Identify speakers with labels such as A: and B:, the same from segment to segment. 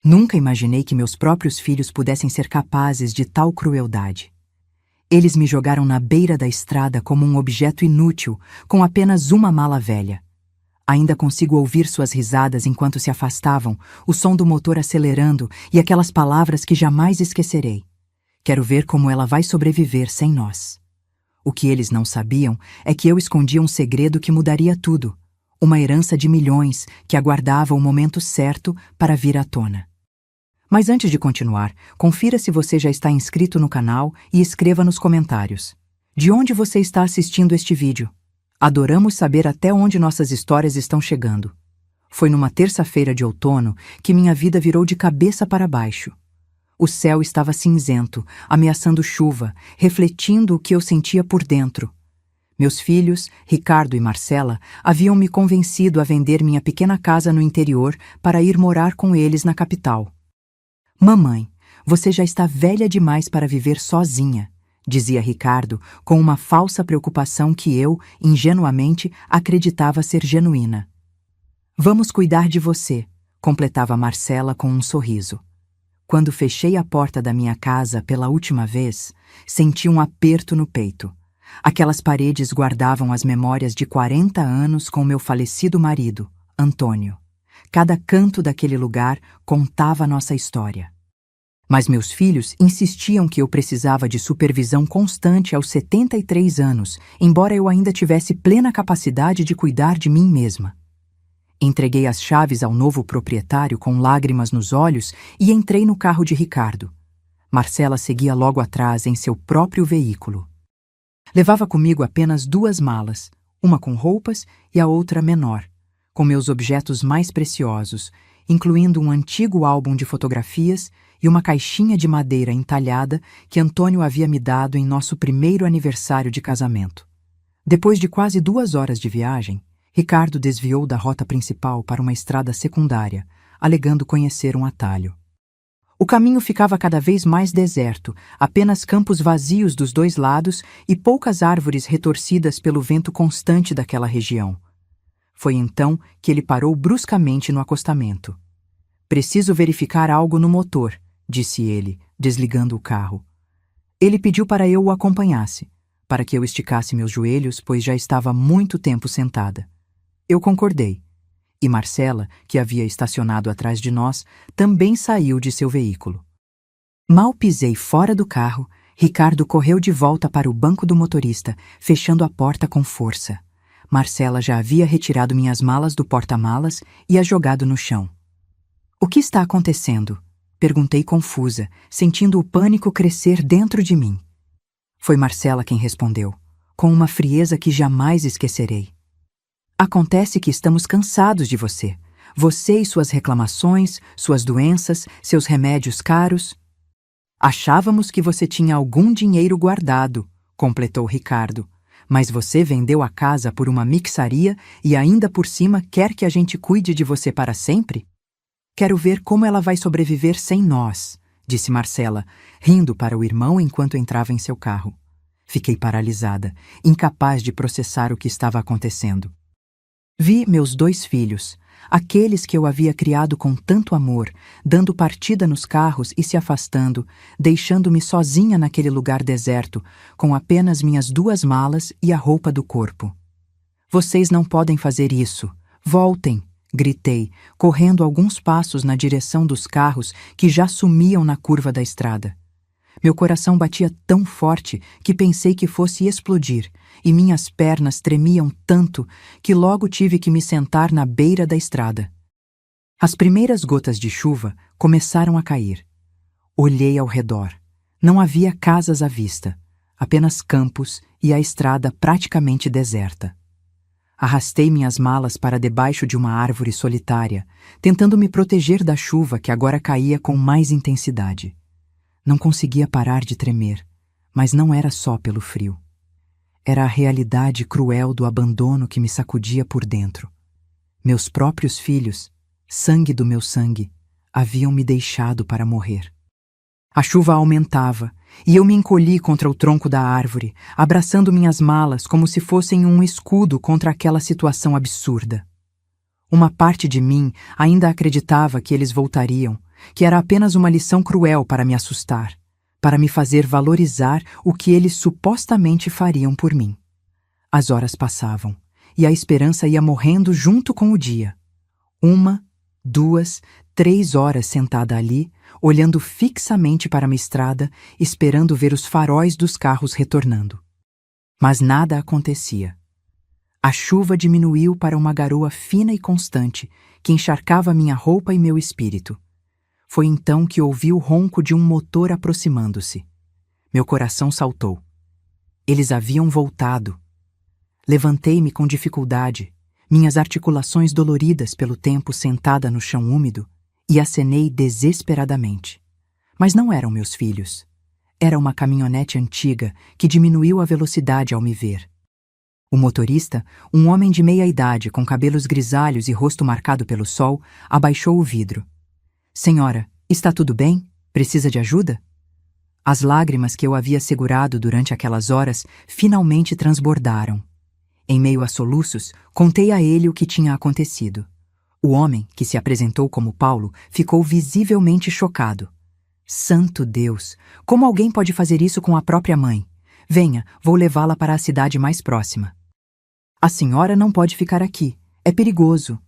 A: Nunca imaginei que meus próprios filhos pudessem ser capazes de tal crueldade. Eles me jogaram na beira da estrada como um objeto inútil, com apenas uma mala velha. Ainda consigo ouvir suas risadas enquanto se afastavam, o som do motor acelerando e aquelas palavras que jamais esquecerei. Quero ver como ela vai sobreviver sem nós. O que eles não sabiam é que eu escondia um segredo que mudaria tudo, uma herança de milhões que aguardava o momento certo para vir à tona. Mas antes de continuar, confira se você já está inscrito no canal e escreva nos comentários. De onde você está assistindo este vídeo? Adoramos saber até onde nossas histórias estão chegando. Foi numa terça-feira de outono que minha vida virou de cabeça para baixo. O céu estava cinzento, ameaçando chuva, refletindo o que eu sentia por dentro. Meus filhos, Ricardo e Marcela, haviam me convencido a vender minha pequena casa no interior para ir morar com eles na capital. Mamãe, você já está velha demais para viver sozinha, dizia Ricardo com uma falsa preocupação que eu, ingenuamente, acreditava ser genuína. Vamos cuidar de você, completava Marcela com um sorriso. Quando fechei a porta da minha casa pela última vez, senti um aperto no peito. Aquelas paredes guardavam as memórias de 40 anos com meu falecido marido, Antônio. Cada canto daquele lugar contava nossa história. Mas meus filhos insistiam que eu precisava de supervisão constante aos 73 anos, embora eu ainda tivesse plena capacidade de cuidar de mim mesma. Entreguei as chaves ao novo proprietário com lágrimas nos olhos e entrei no carro de Ricardo. Marcela seguia logo atrás em seu próprio veículo. Levava comigo apenas 2 malas, uma com roupas e a outra menor, com meus objetos mais preciosos, incluindo um antigo álbum de fotografias e uma caixinha de madeira entalhada que Antônio havia me dado em nosso primeiro aniversário de casamento. Depois de quase 2 horas de viagem, Ricardo desviou da rota principal para uma estrada secundária, alegando conhecer um atalho. O caminho ficava cada vez mais deserto, apenas campos vazios dos 2 lados e poucas árvores retorcidas pelo vento constante daquela região. Foi então que ele parou bruscamente no acostamento. Preciso verificar algo no motor, disse ele, desligando o carro. Ele pediu para eu o acompanhasse, para que eu esticasse meus joelhos, pois já estava muito tempo sentada. Eu concordei. E Marcela, que havia estacionado atrás de nós, também saiu de seu veículo. Mal pisei fora do carro, Ricardo correu de volta para o banco do motorista, fechando a porta com força. Marcela já havia retirado minhas malas do porta-malas e as jogado no chão. O que está acontecendo? Perguntei confusa, sentindo o pânico crescer dentro de mim. Foi Marcela quem respondeu, com uma frieza que jamais esquecerei. Acontece que estamos cansados de você. Você e suas reclamações, suas doenças, seus remédios caros. Achávamos que você tinha algum dinheiro guardado, completou Ricardo. Mas você vendeu a casa por uma mixaria e ainda por cima quer que a gente cuide de você para sempre? Quero ver como ela vai sobreviver sem nós, disse Marcela, rindo para o irmão enquanto entrava em seu carro. Fiquei paralisada, incapaz de processar o que estava acontecendo. Vi meus 2 filhos, aqueles que eu havia criado com tanto amor, dando partida nos carros e se afastando, deixando-me sozinha naquele lugar deserto, com apenas minhas 2 malas e a roupa do corpo. Vocês não podem fazer isso. Voltem! Gritei, correndo alguns passos na direção dos carros que já sumiam na curva da estrada. Meu coração batia tão forte que pensei que fosse explodir, e minhas pernas tremiam tanto que logo tive que me sentar na beira da estrada. As primeiras gotas de chuva começaram a cair. Olhei ao redor. Não havia casas à vista, apenas campos e a estrada praticamente deserta. Arrastei minhas malas para debaixo de uma árvore solitária, tentando me proteger da chuva que agora caía com mais intensidade. Não conseguia parar de tremer, mas não era só pelo frio. Era a realidade cruel do abandono que me sacudia por dentro. Meus próprios filhos, sangue do meu sangue, haviam me deixado para morrer. A chuva aumentava, e eu me encolhi contra o tronco da árvore, abraçando minhas malas como se fossem um escudo contra aquela situação absurda. Uma parte de mim ainda acreditava que eles voltariam, que era apenas uma lição cruel para me assustar, para me fazer valorizar o que eles supostamente fariam por mim. As horas passavam, e a esperança ia morrendo junto com o dia. 1, 2, 3 horas sentada ali, olhando fixamente para uma estrada, esperando ver os faróis dos carros retornando. Mas nada acontecia. A chuva diminuiu para uma garoa fina e constante, que encharcava minha roupa e meu espírito. Foi então que ouvi o ronco de um motor aproximando-se. Meu coração saltou. Eles haviam voltado. Levantei-me com dificuldade, minhas articulações doloridas pelo tempo sentada no chão úmido, e acenei desesperadamente. Mas não eram meus filhos. Era uma caminhonete antiga que diminuiu a velocidade ao me ver. O motorista, um homem de meia idade com cabelos grisalhos e rosto marcado pelo sol, abaixou o vidro. Senhora, está tudo bem? Precisa de ajuda? As lágrimas que eu havia segurado durante aquelas horas finalmente transbordaram. Em meio a soluços, contei a ele o que tinha acontecido. O homem, que se apresentou como Paulo, ficou visivelmente chocado. Santo Deus! Como alguém pode fazer isso com a própria mãe? Venha, vou levá-la para a cidade mais próxima. A senhora não pode ficar aqui. É perigoso.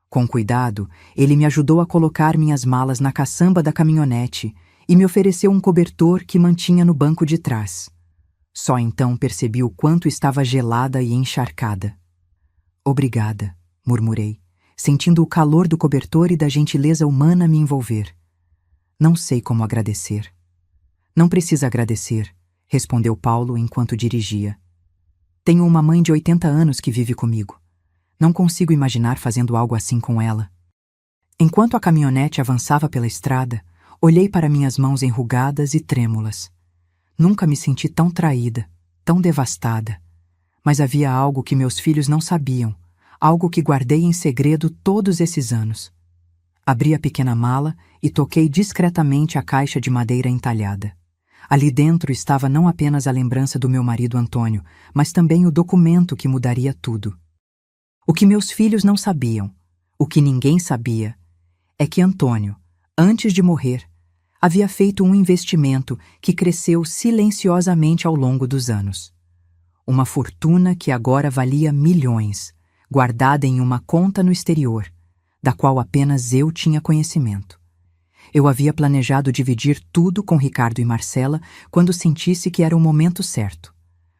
A: Com cuidado, ele me ajudou a colocar minhas malas na caçamba da caminhonete e me ofereceu um cobertor que mantinha no banco de trás. Só então percebi o quanto estava gelada e encharcada. Obrigada, murmurei, sentindo o calor do cobertor e da gentileza humana me envolver. Não sei como agradecer. Não precisa agradecer, respondeu Paulo enquanto dirigia. Tenho uma mãe de 80 anos que vive comigo. Não consigo imaginar fazendo algo assim com ela. Enquanto a caminhonete avançava pela estrada, olhei para minhas mãos enrugadas e trêmulas. Nunca me senti tão traída, tão devastada. Mas havia algo que meus filhos não sabiam, algo que guardei em segredo todos esses anos. Abri a pequena mala e toquei discretamente a caixa de madeira entalhada. Ali dentro estava não apenas a lembrança do meu marido Antônio, mas também o documento que mudaria tudo. O que meus filhos não sabiam, o que ninguém sabia, é que Antônio, antes de morrer, havia feito um investimento que cresceu silenciosamente ao longo dos anos. Uma fortuna que agora valia milhões, guardada em uma conta no exterior, da qual apenas eu tinha conhecimento. Eu havia planejado dividir tudo com Ricardo e Marcela quando sentisse que era o momento certo.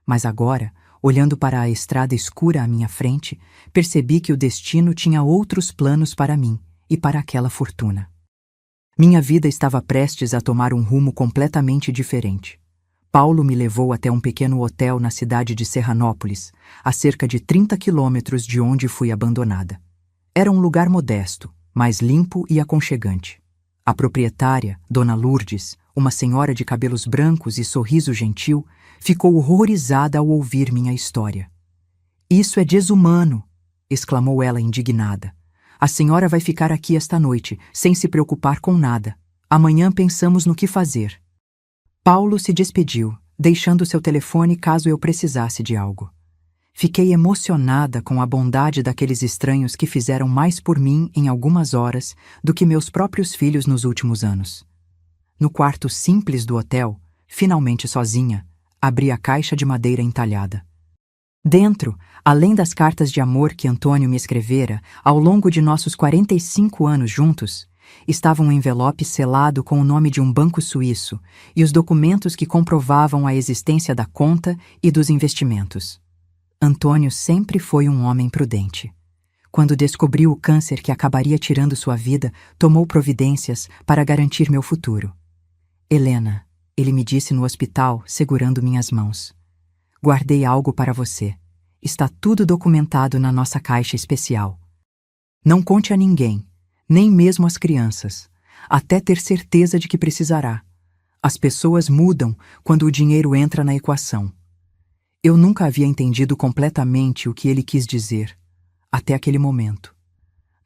A: Mas agora, olhando para a estrada escura à minha frente, percebi que o destino tinha outros planos para mim e para aquela fortuna. Minha vida estava prestes a tomar um rumo completamente diferente. Paulo me levou até um pequeno hotel na cidade de Serranópolis, a cerca de 30 quilômetros de onde fui abandonada. Era um lugar modesto, mas limpo e aconchegante. A proprietária, Dona Lourdes, uma senhora de cabelos brancos e sorriso gentil, ficou horrorizada ao ouvir minha história. "Isso é desumano!" exclamou ela indignada. "A senhora vai ficar aqui esta noite, sem se preocupar com nada. Amanhã pensamos no que fazer." Paulo se despediu, deixando seu telefone caso eu precisasse de algo. Fiquei emocionada com a bondade daqueles estranhos que fizeram mais por mim em algumas horas do que meus próprios filhos nos últimos anos. No quarto simples do hotel, finalmente sozinha, abri a caixa de madeira entalhada. Dentro, além das cartas de amor que Antônio me escrevera ao longo de nossos 45 anos juntos, estava um envelope selado com o nome de um banco suíço e os documentos que comprovavam a existência da conta e dos investimentos. Antônio sempre foi um homem prudente. Quando descobriu o câncer que acabaria tirando sua vida, tomou providências para garantir meu futuro. "Helena", ele me disse no hospital, segurando minhas mãos. "Guardei algo para você. Está tudo documentado na nossa caixa especial. Não conte a ninguém, nem mesmo às crianças, até ter certeza de que precisará. As pessoas mudam quando o dinheiro entra na equação." Eu nunca havia entendido completamente o que ele quis dizer, até aquele momento.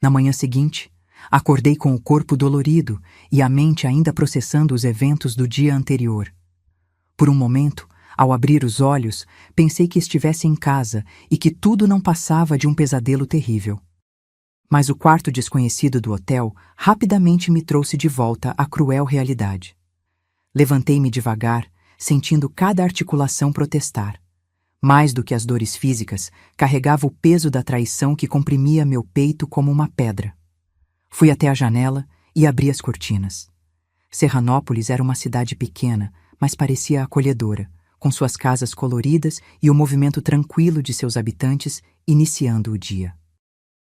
A: Na manhã seguinte, acordei com o corpo dolorido e a mente ainda processando os eventos do dia anterior. Por um momento, ao abrir os olhos, pensei que estivesse em casa e que tudo não passava de um pesadelo terrível. Mas o quarto desconhecido do hotel rapidamente me trouxe de volta à cruel realidade. Levantei-me devagar, sentindo cada articulação protestar. Mais do que as dores físicas, carregava o peso da traição que comprimia meu peito como uma pedra. Fui até a janela e abri as cortinas. Serranópolis era uma cidade pequena, mas parecia acolhedora, com suas casas coloridas e o movimento tranquilo de seus habitantes iniciando o dia.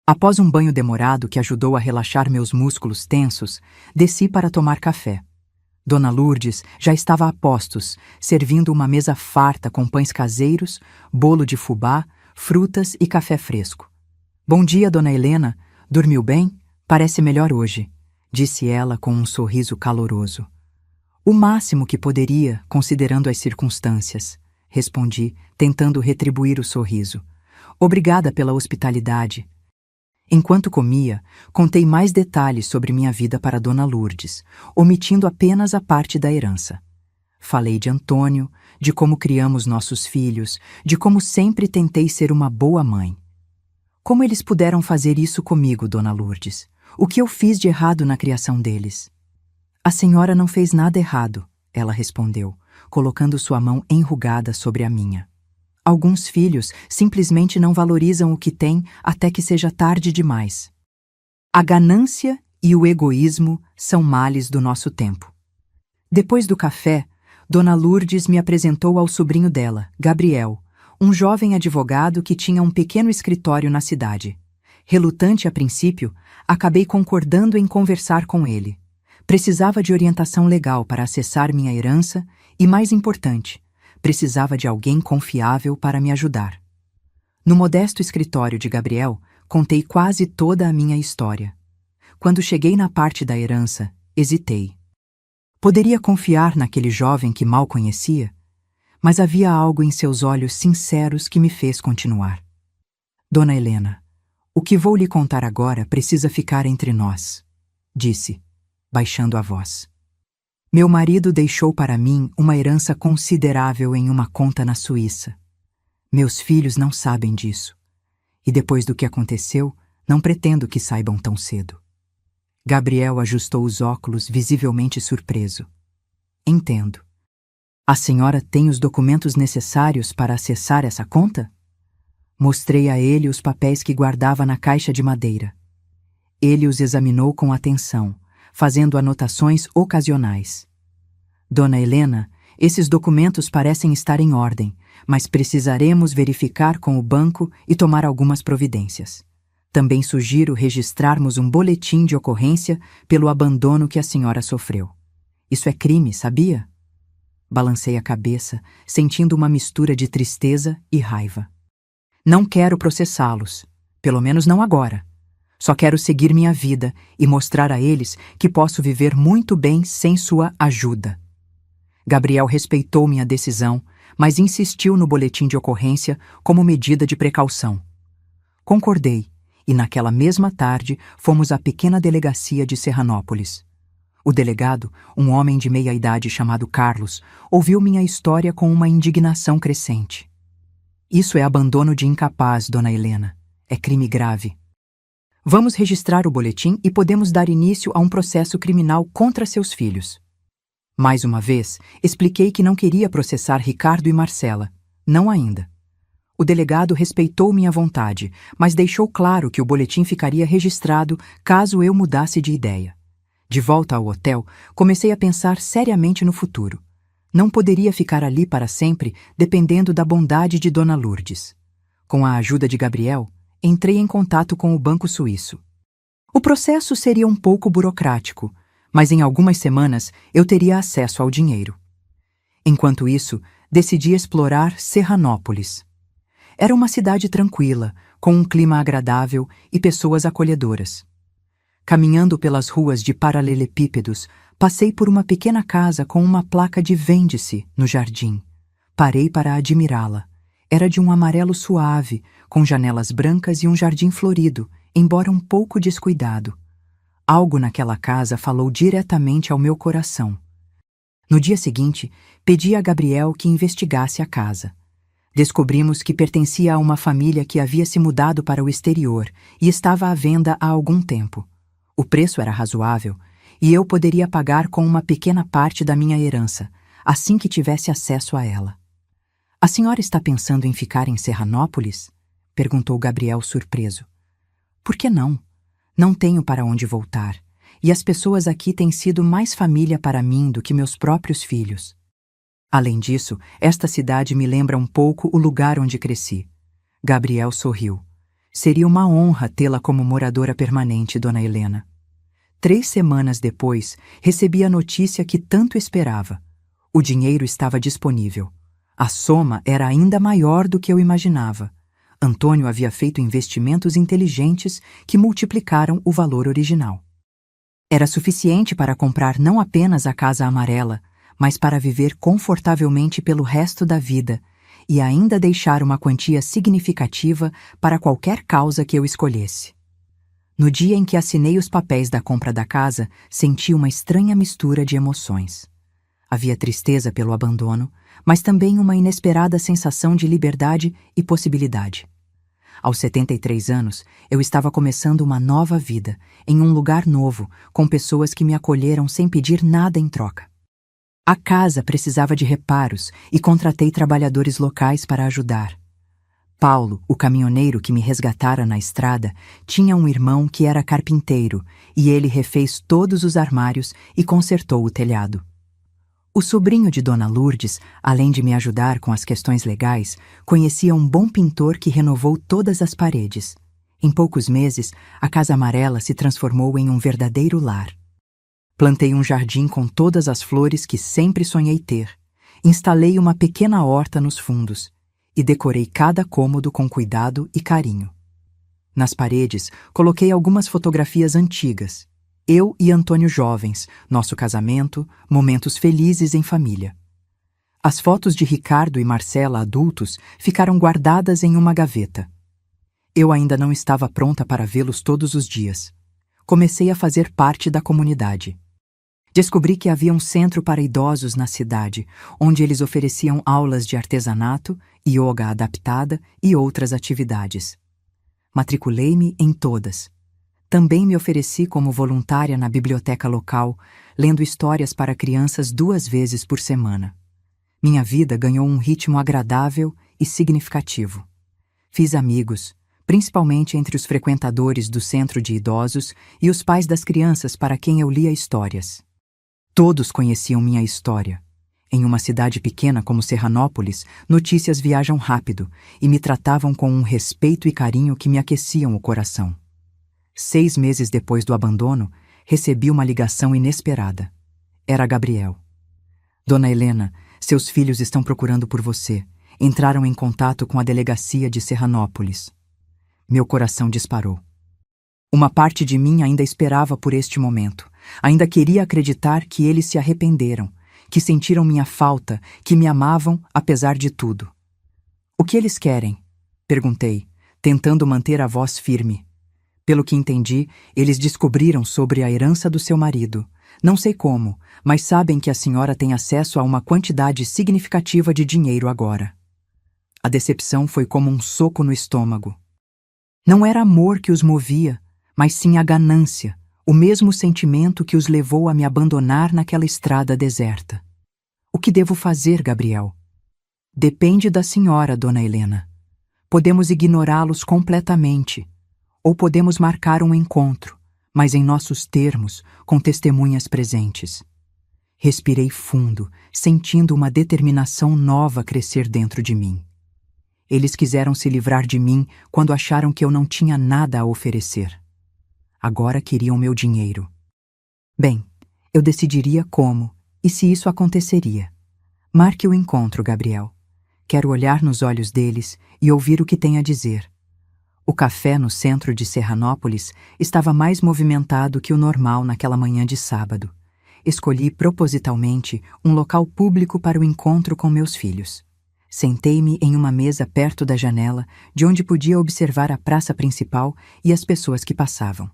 A: Após um banho demorado que ajudou a relaxar meus músculos tensos, desci para tomar café. Dona Lourdes já estava a postos, servindo uma mesa farta com pães caseiros, bolo de fubá, frutas e café fresco. "Bom dia, Dona Helena. Dormiu bem? Parece melhor hoje", disse ela com um sorriso caloroso. "O máximo que poderia, considerando as circunstâncias", respondi, tentando retribuir o sorriso. "Obrigada pela hospitalidade." Enquanto comia, contei mais detalhes sobre minha vida para Dona Lourdes, omitindo apenas a parte da herança. Falei de Antônio, de como criamos nossos filhos, de como sempre tentei ser uma boa mãe. "Como eles puderam fazer isso comigo, Dona Lourdes? O que eu fiz de errado na criação deles?" "A senhora não fez nada errado", ela respondeu, colocando sua mão enrugada sobre a minha. "Alguns filhos simplesmente não valorizam o que têm até que seja tarde demais. A ganância e o egoísmo são males do nosso tempo." Depois do café, Dona Lourdes me apresentou ao sobrinho dela, Gabriel, um jovem advogado que tinha um pequeno escritório na cidade. Relutante a princípio, acabei concordando em conversar com ele. Precisava de orientação legal para acessar minha herança e, mais importante, precisava de alguém confiável para me ajudar. No modesto escritório de Gabriel, contei quase toda a minha história. Quando cheguei na parte da herança, hesitei. Poderia confiar naquele jovem que mal conhecia? Mas havia algo em seus olhos sinceros que me fez continuar. "Dona Helena, o que vou lhe contar agora precisa ficar entre nós", disse, baixando a voz. "Meu marido deixou para mim uma herança considerável em uma conta na Suíça. Meus filhos não sabem disso. E depois do que aconteceu, não pretendo que saibam tão cedo." Gabriel ajustou os óculos, visivelmente surpreso. "Entendo. A senhora tem os documentos necessários para acessar essa conta?" Mostrei a ele os papéis que guardava na caixa de madeira. Ele os examinou com atenção, fazendo anotações ocasionais. "Dona Helena, esses documentos parecem estar em ordem, mas precisaremos verificar com o banco e tomar algumas providências. Também sugiro registrarmos um boletim de ocorrência pelo abandono que a senhora sofreu. Isso é crime, sabia?" Balancei a cabeça, sentindo uma mistura de tristeza e raiva. "Não quero processá-los, pelo menos não agora. Só quero seguir minha vida e mostrar a eles que posso viver muito bem sem sua ajuda." Gabriel respeitou minha decisão, mas insistiu no boletim de ocorrência como medida de precaução. Concordei, e naquela mesma tarde fomos à pequena delegacia de Serranópolis. O delegado, um homem de meia-idade chamado Carlos, ouviu minha história com uma indignação crescente. "Isso é abandono de incapaz, Dona Helena. É crime grave. Vamos registrar o boletim e podemos dar início a um processo criminal contra seus filhos." Mais uma vez, expliquei que não queria processar Ricardo e Marcela. Não ainda. O delegado respeitou minha vontade, mas deixou claro que o boletim ficaria registrado caso eu mudasse de ideia. De volta ao hotel, comecei a pensar seriamente no futuro. Não poderia ficar ali para sempre, dependendo da bondade de Dona Lourdes. Com a ajuda de Gabriel, entrei em contato com o Banco Suíço. O processo seria um pouco burocrático, mas em algumas semanas eu teria acesso ao dinheiro. Enquanto isso, decidi explorar Serranópolis. Era uma cidade tranquila, com um clima agradável e pessoas acolhedoras. Caminhando pelas ruas de paralelepípedos, passei por uma pequena casa com uma placa de "Vende-se" no jardim. Parei para admirá-la. Era de um amarelo suave, com janelas brancas e um jardim florido, embora um pouco descuidado. Algo naquela casa falou diretamente ao meu coração. No dia seguinte, pedi a Gabriel que investigasse a casa. Descobrimos que pertencia a uma família que havia se mudado para o exterior e estava à venda há algum tempo. O preço era razoável e eu poderia pagar com uma pequena parte da minha herança, assim que tivesse acesso a ela. A senhora está pensando em ficar em Serranópolis? Perguntou Gabriel surpreso. Por que não? Não tenho para onde voltar, e as pessoas aqui têm sido mais família para mim do que meus próprios filhos. Além disso, esta cidade me lembra um pouco o lugar onde cresci. Gabriel sorriu. Seria uma honra tê-la como moradora permanente, Dona Helena. 3 semanas depois, recebi a notícia que tanto esperava. O dinheiro estava disponível. A soma era ainda maior do que eu imaginava. Antônio havia feito investimentos inteligentes que multiplicaram o valor original. Era suficiente para comprar não apenas a Casa Amarela, mas para viver confortavelmente pelo resto da vida e ainda deixar uma quantia significativa para qualquer causa que eu escolhesse. No dia em que assinei os papéis da compra da casa, senti uma estranha mistura de emoções. Havia tristeza pelo abandono, mas também uma inesperada sensação de liberdade e possibilidade. Aos 73 anos, eu estava começando uma nova vida, em um lugar novo, com pessoas que me acolheram sem pedir nada em troca. A casa precisava de reparos e contratei trabalhadores locais para ajudar. Paulo, o caminhoneiro que me resgatara na estrada, tinha um irmão que era carpinteiro e ele refez todos os armários e consertou o telhado. O sobrinho de Dona Lourdes, além de me ajudar com as questões legais, conhecia um bom pintor que renovou todas as paredes. Em poucos meses, a Casa Amarela se transformou em um verdadeiro lar. Plantei um jardim com todas as flores que sempre sonhei ter. Instalei uma pequena horta nos fundos e decorei cada cômodo com cuidado e carinho. Nas paredes, coloquei algumas fotografias antigas. Eu e Antônio jovens, nosso casamento, momentos felizes em família. As fotos de Ricardo e Marcela adultos ficaram guardadas em uma gaveta. Eu ainda não estava pronta para vê-los todos os dias. Comecei a fazer parte da comunidade. Descobri que havia um centro para idosos na cidade, onde eles ofereciam aulas de artesanato, yoga adaptada e outras atividades. Matriculei-me em todas. Também me ofereci como voluntária na biblioteca local, lendo histórias para crianças 2 vezes por semana. Minha vida ganhou um ritmo agradável e significativo. Fiz amigos, principalmente entre os frequentadores do centro de idosos e os pais das crianças para quem eu lia histórias. Todos conheciam minha história. Em uma cidade pequena como Serranópolis, notícias viajam rápido e me tratavam com um respeito e carinho que me aqueciam o coração. 6 meses depois do abandono, recebi uma ligação inesperada. Era Gabriel. Dona Helena, seus filhos estão procurando por você. Entraram em contato com a delegacia de Serranópolis. Meu coração disparou. Uma parte de mim ainda esperava por este momento. Ainda queria acreditar que eles se arrependeram, que sentiram minha falta, que me amavam apesar de tudo. O que eles querem? Perguntei, tentando manter a voz firme. Pelo que entendi, eles descobriram sobre a herança do seu marido. Não sei como, mas sabem que a senhora tem acesso a uma quantidade significativa de dinheiro agora. A decepção foi como um soco no estômago. Não era amor que os movia, mas sim a ganância, o mesmo sentimento que os levou a me abandonar naquela estrada deserta. O que devo fazer, Gabriel? Depende da senhora, Dona Helena. Podemos ignorá-los completamente, ou podemos marcar um encontro, mas em nossos termos, com testemunhas presentes. Respirei fundo, sentindo uma determinação nova crescer dentro de mim. Eles quiseram se livrar de mim quando acharam que eu não tinha nada a oferecer. Agora queriam meu dinheiro. Bem, eu decidiria como e se isso aconteceria. Marque o encontro, Gabriel. Quero olhar nos olhos deles e ouvir o que têm a dizer. O café no centro de Serranópolis estava mais movimentado que o normal naquela manhã de sábado. Escolhi propositalmente um local público para o encontro com meus filhos. Sentei-me em uma mesa perto da janela, de onde podia observar a praça principal e as pessoas que passavam.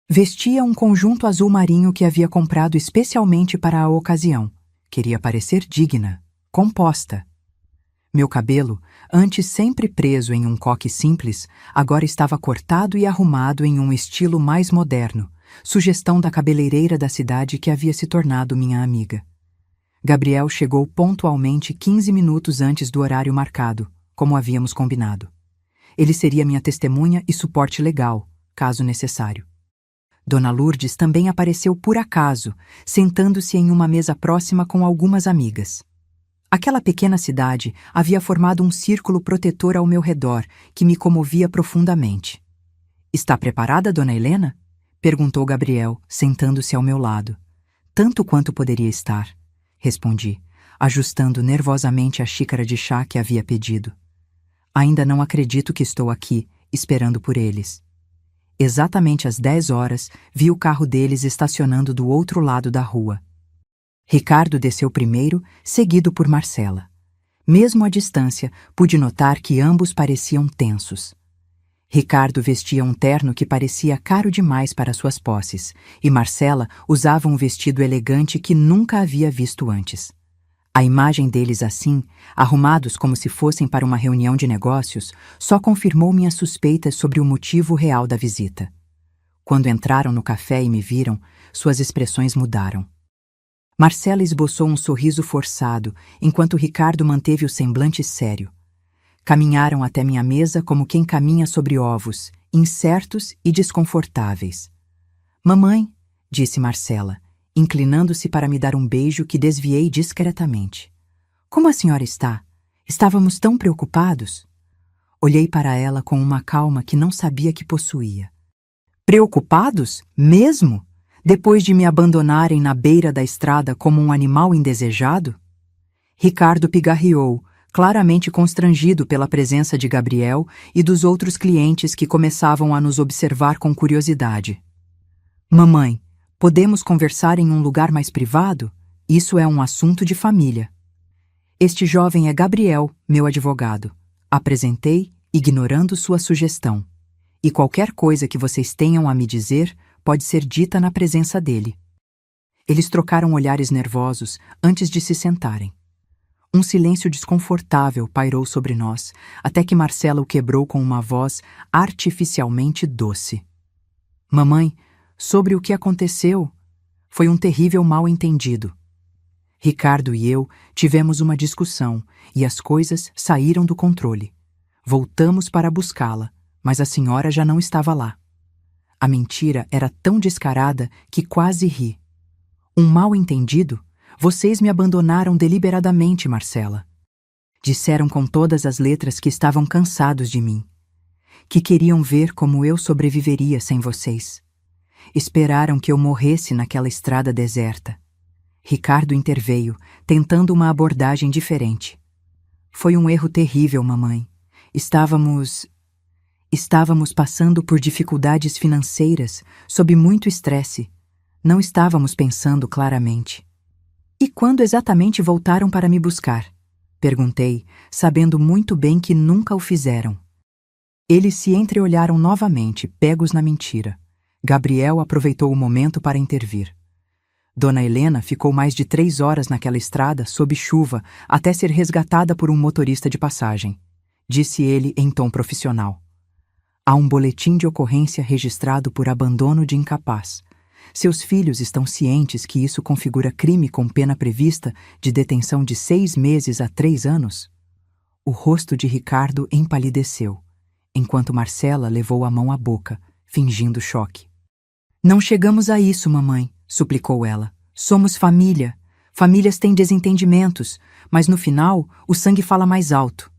A: Vestia um conjunto azul marinho que havia comprado especialmente para a ocasião. Queria parecer digna, composta. Meu cabelo, antes sempre preso em um coque simples, agora estava cortado e arrumado em um estilo mais moderno, sugestão da cabeleireira da cidade que havia se tornado minha amiga. Gabriel chegou pontualmente 15 minutos antes do horário marcado, como havíamos combinado. Ele seria minha testemunha e suporte legal, caso necessário. Dona Lourdes também apareceu por acaso, sentando-se em uma mesa próxima com algumas amigas. Aquela pequena cidade havia formado um círculo protetor ao meu redor que me comovia profundamente. "Está preparada, Dona Helena?" perguntou Gabriel, sentando-se ao meu lado. "Tanto quanto poderia estar", respondi, ajustando nervosamente a xícara de chá que havia pedido. "Ainda não acredito que estou aqui, esperando por eles." Exatamente às 10 horas, vi o carro deles estacionando do outro lado da rua. Ricardo desceu primeiro, seguido por Marcela. Mesmo à distância, pude notar que ambos pareciam tensos. Ricardo vestia um terno que parecia caro demais para suas posses, e Marcela usava um vestido elegante que nunca havia visto antes. A imagem deles assim, arrumados como se fossem para uma reunião de negócios, só confirmou minhas suspeitas sobre o motivo real da visita. Quando entraram no café e me viram, suas expressões mudaram. Marcela esboçou um sorriso forçado, enquanto Ricardo manteve o semblante sério. Caminharam até minha mesa como quem caminha sobre ovos, incertos e desconfortáveis. "Mamãe", disse Marcela, inclinando-se para me dar um beijo que desviei discretamente. "Como a senhora está? Estávamos tão preocupados." Olhei para ela com uma calma que não sabia que possuía. "Preocupados? Mesmo? Depois de me abandonarem na beira da estrada como um animal indesejado?" Ricardo pigarreou, claramente constrangido pela presença de Gabriel e dos outros clientes que começavam a nos observar com curiosidade. "Mamãe, podemos conversar em um lugar mais privado? Isso é um assunto de família." "Este jovem é Gabriel, meu advogado", apresentei, ignorando sua sugestão. "E qualquer coisa que vocês tenham a me dizer pode ser dita na presença dele." Eles trocaram olhares nervosos antes de se sentarem. Um silêncio desconfortável pairou sobre nós, até que Marcela o quebrou com uma voz artificialmente doce. "Mamãe, sobre o que aconteceu, foi um terrível mal-entendido. Ricardo e eu tivemos uma discussão e as coisas saíram do controle. Voltamos para buscá-la, mas a senhora já não estava lá. A mentira era tão descarada que quase ri. Um mal-entendido? Vocês me abandonaram deliberadamente, Marcela. Disseram com todas as letras que estavam cansados de mim, que queriam ver como eu sobreviveria sem vocês. Esperaram que eu morresse naquela estrada deserta." Ricardo interveio, tentando uma abordagem diferente. "Foi um erro terrível, mamãe. Estávamos passando por dificuldades financeiras, sob muito estresse. Não estávamos pensando claramente." "E quando exatamente voltaram para me buscar?" perguntei, sabendo muito bem que nunca o fizeram. Eles se entreolharam novamente, pegos na mentira. Gabriel aproveitou o momento para intervir. "Dona Helena ficou mais de 3 horas naquela estrada, sob chuva, até ser resgatada por um motorista de passagem", disse ele em tom profissional. "Há um boletim de ocorrência registrado por abandono de incapaz. Seus filhos estão cientes que isso configura crime com pena prevista de detenção de 6 meses a 3 anos?" O rosto de Ricardo empalideceu, enquanto Marcela levou a mão à boca, fingindo choque. "Não chegamos a isso, mamãe", suplicou ela. "Somos família. Famílias têm desentendimentos, mas no final o sangue fala mais alto."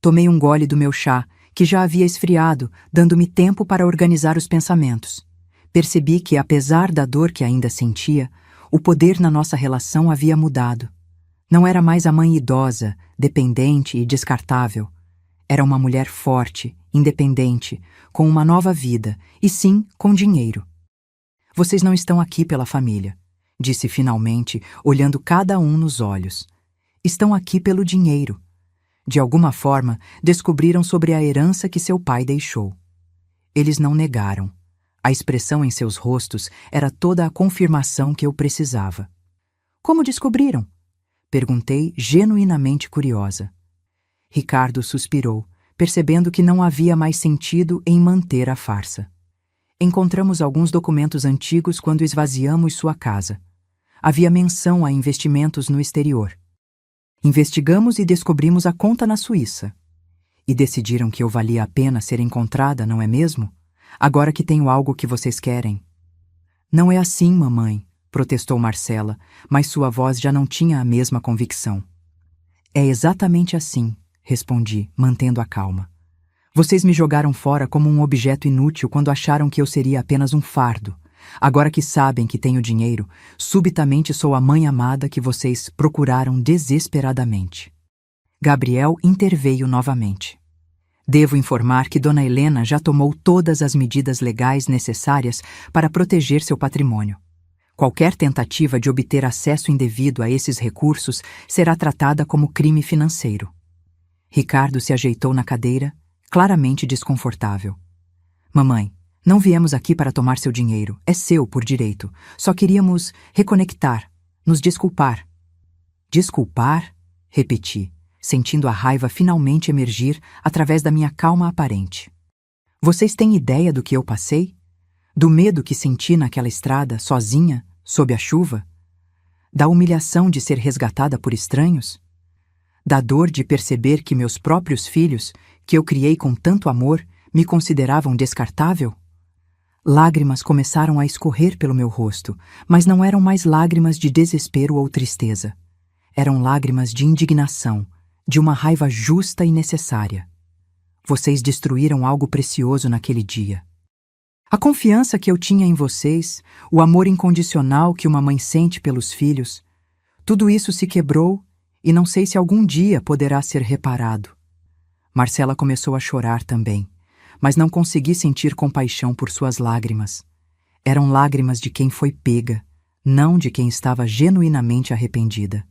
A: Tomei um gole do meu chá, que já havia esfriado, dando-me tempo para organizar os pensamentos. Percebi que, apesar da dor que ainda sentia, o poder na nossa relação havia mudado. Não era mais a mãe idosa, dependente e descartável. Era uma mulher forte, independente, com uma nova vida, e sim, com dinheiro. "Vocês não estão aqui pela família", disse finalmente, olhando cada um nos olhos. "Estão aqui pelo dinheiro." De alguma forma, descobriram sobre a herança que seu pai deixou. Eles não negaram. A expressão em seus rostos era toda a confirmação que eu precisava. "Como descobriram?" perguntei, genuinamente curiosa. Ricardo suspirou, percebendo que não havia mais sentido em manter a farsa. Encontramos alguns documentos antigos quando esvaziamos sua casa. Havia menção a investimentos no exterior. Investigamos e descobrimos a conta na Suíça. E decidiram que eu valia a pena ser encontrada, não é mesmo? Agora que tenho algo que vocês querem. Não é assim, mamãe, protestou Marcela, mas sua voz já não tinha a mesma convicção. É exatamente assim, respondi, mantendo a calma. Vocês me jogaram fora como um objeto inútil quando acharam que eu seria apenas um fardo. Agora que sabem que tenho dinheiro, subitamente sou a mãe amada que vocês procuraram desesperadamente. Gabriel interveio novamente. Devo informar que Dona Helena já tomou todas as medidas legais necessárias para proteger seu patrimônio. Qualquer tentativa de obter acesso indevido a esses recursos será tratada como crime financeiro. Ricardo se ajeitou na cadeira, claramente desconfortável. Mamãe, não viemos aqui para tomar seu dinheiro, é seu por direito. Só queríamos reconectar, nos desculpar. Desculpar? Repeti, sentindo a raiva finalmente emergir através da minha calma aparente. Vocês têm ideia do que eu passei? Do medo que senti naquela estrada, sozinha, sob a chuva? Da humilhação de ser resgatada por estranhos? Da dor de perceber que meus próprios filhos, que eu criei com tanto amor, me consideravam descartável? Lágrimas começaram a escorrer pelo meu rosto, mas não eram mais lágrimas de desespero ou tristeza. Eram lágrimas de indignação, de uma raiva justa e necessária. Vocês destruíram algo precioso naquele dia. A confiança que eu tinha em vocês, o amor incondicional que uma mãe sente pelos filhos, tudo isso se quebrou e não sei se algum dia poderá ser reparado. Marcela começou a chorar também, mas não consegui sentir compaixão por suas lágrimas. Eram lágrimas de quem foi pega, não de quem estava genuinamente arrependida.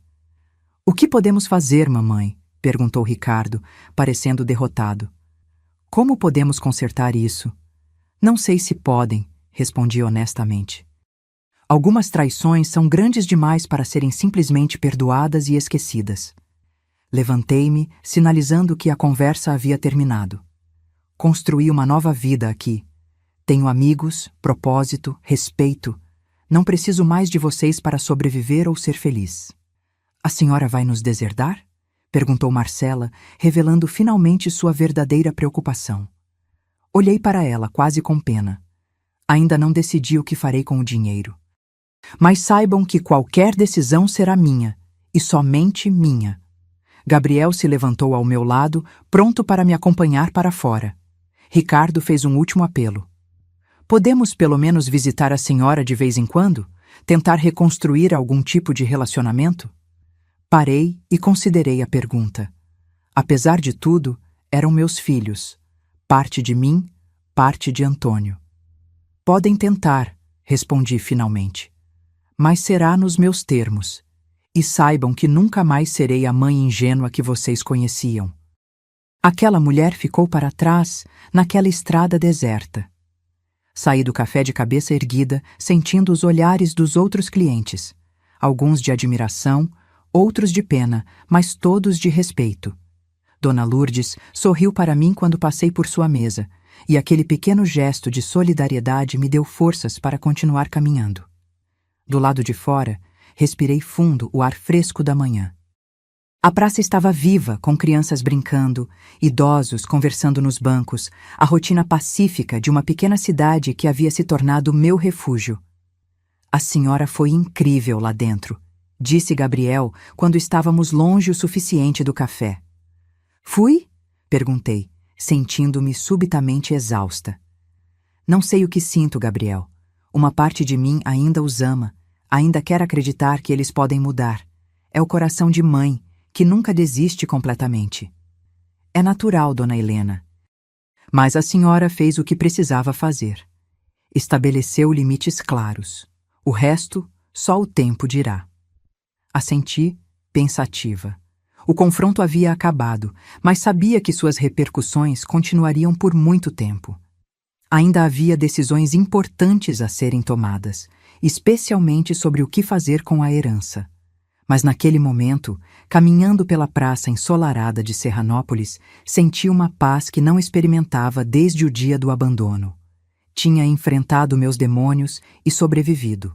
A: O que podemos fazer, mamãe? Perguntou Ricardo, parecendo derrotado. Como podemos consertar isso? Não sei se podem, respondi honestamente. Algumas traições são grandes demais para serem simplesmente perdoadas e esquecidas. Levantei-me, sinalizando que a conversa havia terminado. Construí uma nova vida aqui. Tenho amigos, propósito, respeito. Não preciso mais de vocês para sobreviver ou ser feliz. A senhora vai nos deserdar? Perguntou Marcela, revelando finalmente sua verdadeira preocupação. Olhei para ela, quase com pena. Ainda não decidi o que farei com o dinheiro. Mas saibam que qualquer decisão será minha, e somente minha. Gabriel se levantou ao meu lado, pronto para me acompanhar para fora. Ricardo fez um último apelo. Podemos pelo menos visitar a senhora de vez em quando? Tentar reconstruir algum tipo de relacionamento? Parei e considerei a pergunta. Apesar de tudo, eram meus filhos. Parte de mim, parte de Antônio. Podem tentar, respondi finalmente. Mas será nos meus termos. E saibam que nunca mais serei a mãe ingênua que vocês conheciam. Aquela mulher ficou para trás, naquela estrada deserta. Saí do café de cabeça erguida, sentindo os olhares dos outros clientes. Alguns de admiração, outros de pena, mas todos de respeito. Dona Lourdes sorriu para mim quando passei por sua mesa, e aquele pequeno gesto de solidariedade me deu forças para continuar caminhando. Do lado de fora, respirei fundo o ar fresco da manhã. A praça estava viva, com crianças brincando, idosos conversando nos bancos, a rotina pacífica de uma pequena cidade que havia se tornado meu refúgio. A senhora foi incrível lá dentro, disse Gabriel quando estávamos longe o suficiente do café. Fui? Perguntei, sentindo-me subitamente exausta. Não sei o que sinto, Gabriel. Uma parte de mim ainda os ama, ainda quer acreditar que eles podem mudar. É o coração de mãe, que nunca desiste completamente. É natural, Dona Helena. Mas a senhora fez o que precisava fazer. Estabeleceu limites claros. O resto, só o tempo dirá. Assenti, pensativa. O confronto havia acabado, mas sabia que suas repercussões continuariam por muito tempo. Ainda havia decisões importantes a serem tomadas, especialmente sobre o que fazer com a herança. Mas naquele momento, caminhando pela praça ensolarada de Serranópolis, senti uma paz que não experimentava desde o dia do abandono. Tinha enfrentado meus demônios e sobrevivido.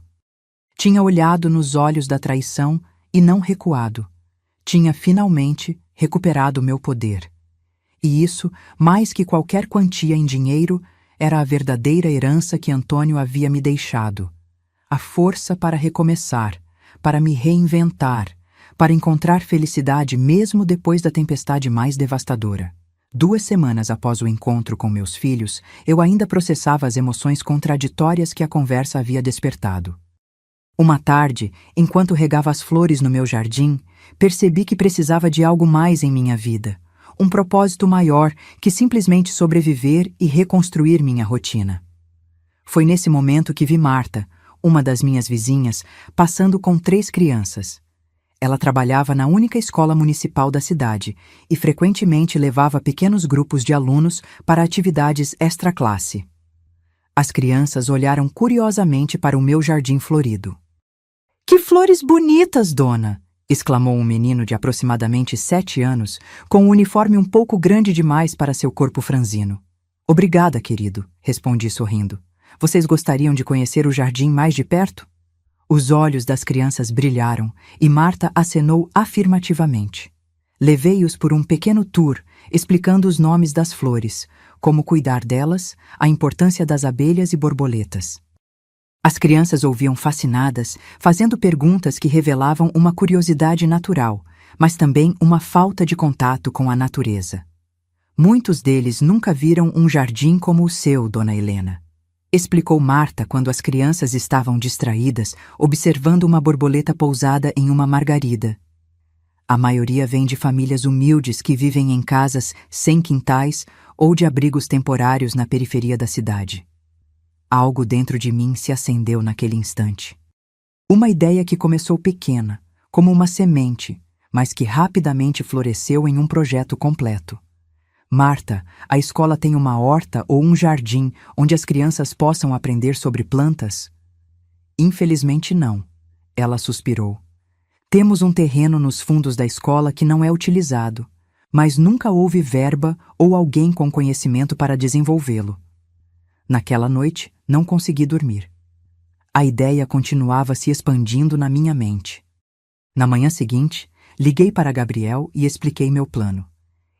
A: Tinha olhado nos olhos da traição e não recuado. Tinha finalmente recuperado meu poder. E isso, mais que qualquer quantia em dinheiro, era a verdadeira herança que Antônio havia me deixado. A força para recomeçar, para me reinventar, para encontrar felicidade mesmo depois da tempestade mais devastadora. 2 semanas após o encontro com meus filhos, eu ainda processava as emoções contraditórias que a conversa havia despertado. Uma tarde, enquanto regava as flores no meu jardim, percebi que precisava de algo mais em minha vida, um propósito maior que simplesmente sobreviver e reconstruir minha rotina. Foi nesse momento que vi Marta, uma das minhas vizinhas, passando com 3 crianças. Ela trabalhava na única escola municipal da cidade e frequentemente levava pequenos grupos de alunos para atividades extra-classe. As crianças olharam curiosamente para o meu jardim florido. "Que flores bonitas, dona!" exclamou um menino de aproximadamente 7 anos, com um uniforme um pouco grande demais para seu corpo franzino. "Obrigada, querido", respondi sorrindo. "Vocês gostariam de conhecer o jardim mais de perto?" Os olhos das crianças brilharam e Marta acenou afirmativamente. Levei-os por um pequeno tour, explicando os nomes das flores, como cuidar delas, a importância das abelhas e borboletas. As crianças ouviam fascinadas, fazendo perguntas que revelavam uma curiosidade natural, mas também uma falta de contato com a natureza. Muitos deles nunca viram um jardim como o seu, dona Helena, explicou Marta quando as crianças estavam distraídas, observando uma borboleta pousada em uma margarida. A maioria vem de famílias humildes que vivem em casas sem quintais ou de abrigos temporários na periferia da cidade. Algo dentro de mim se acendeu naquele instante. Uma ideia que começou pequena, como uma semente, mas que rapidamente floresceu em um projeto completo. "Marta, a escola tem uma horta ou um jardim onde as crianças possam aprender sobre plantas?" "Infelizmente não", ela suspirou. "Temos um terreno nos fundos da escola que não é utilizado, mas nunca houve verba ou alguém com conhecimento para desenvolvê-lo." Naquela noite, não consegui dormir. A ideia continuava se expandindo na minha mente. Na manhã seguinte, liguei para Gabriel e expliquei meu plano.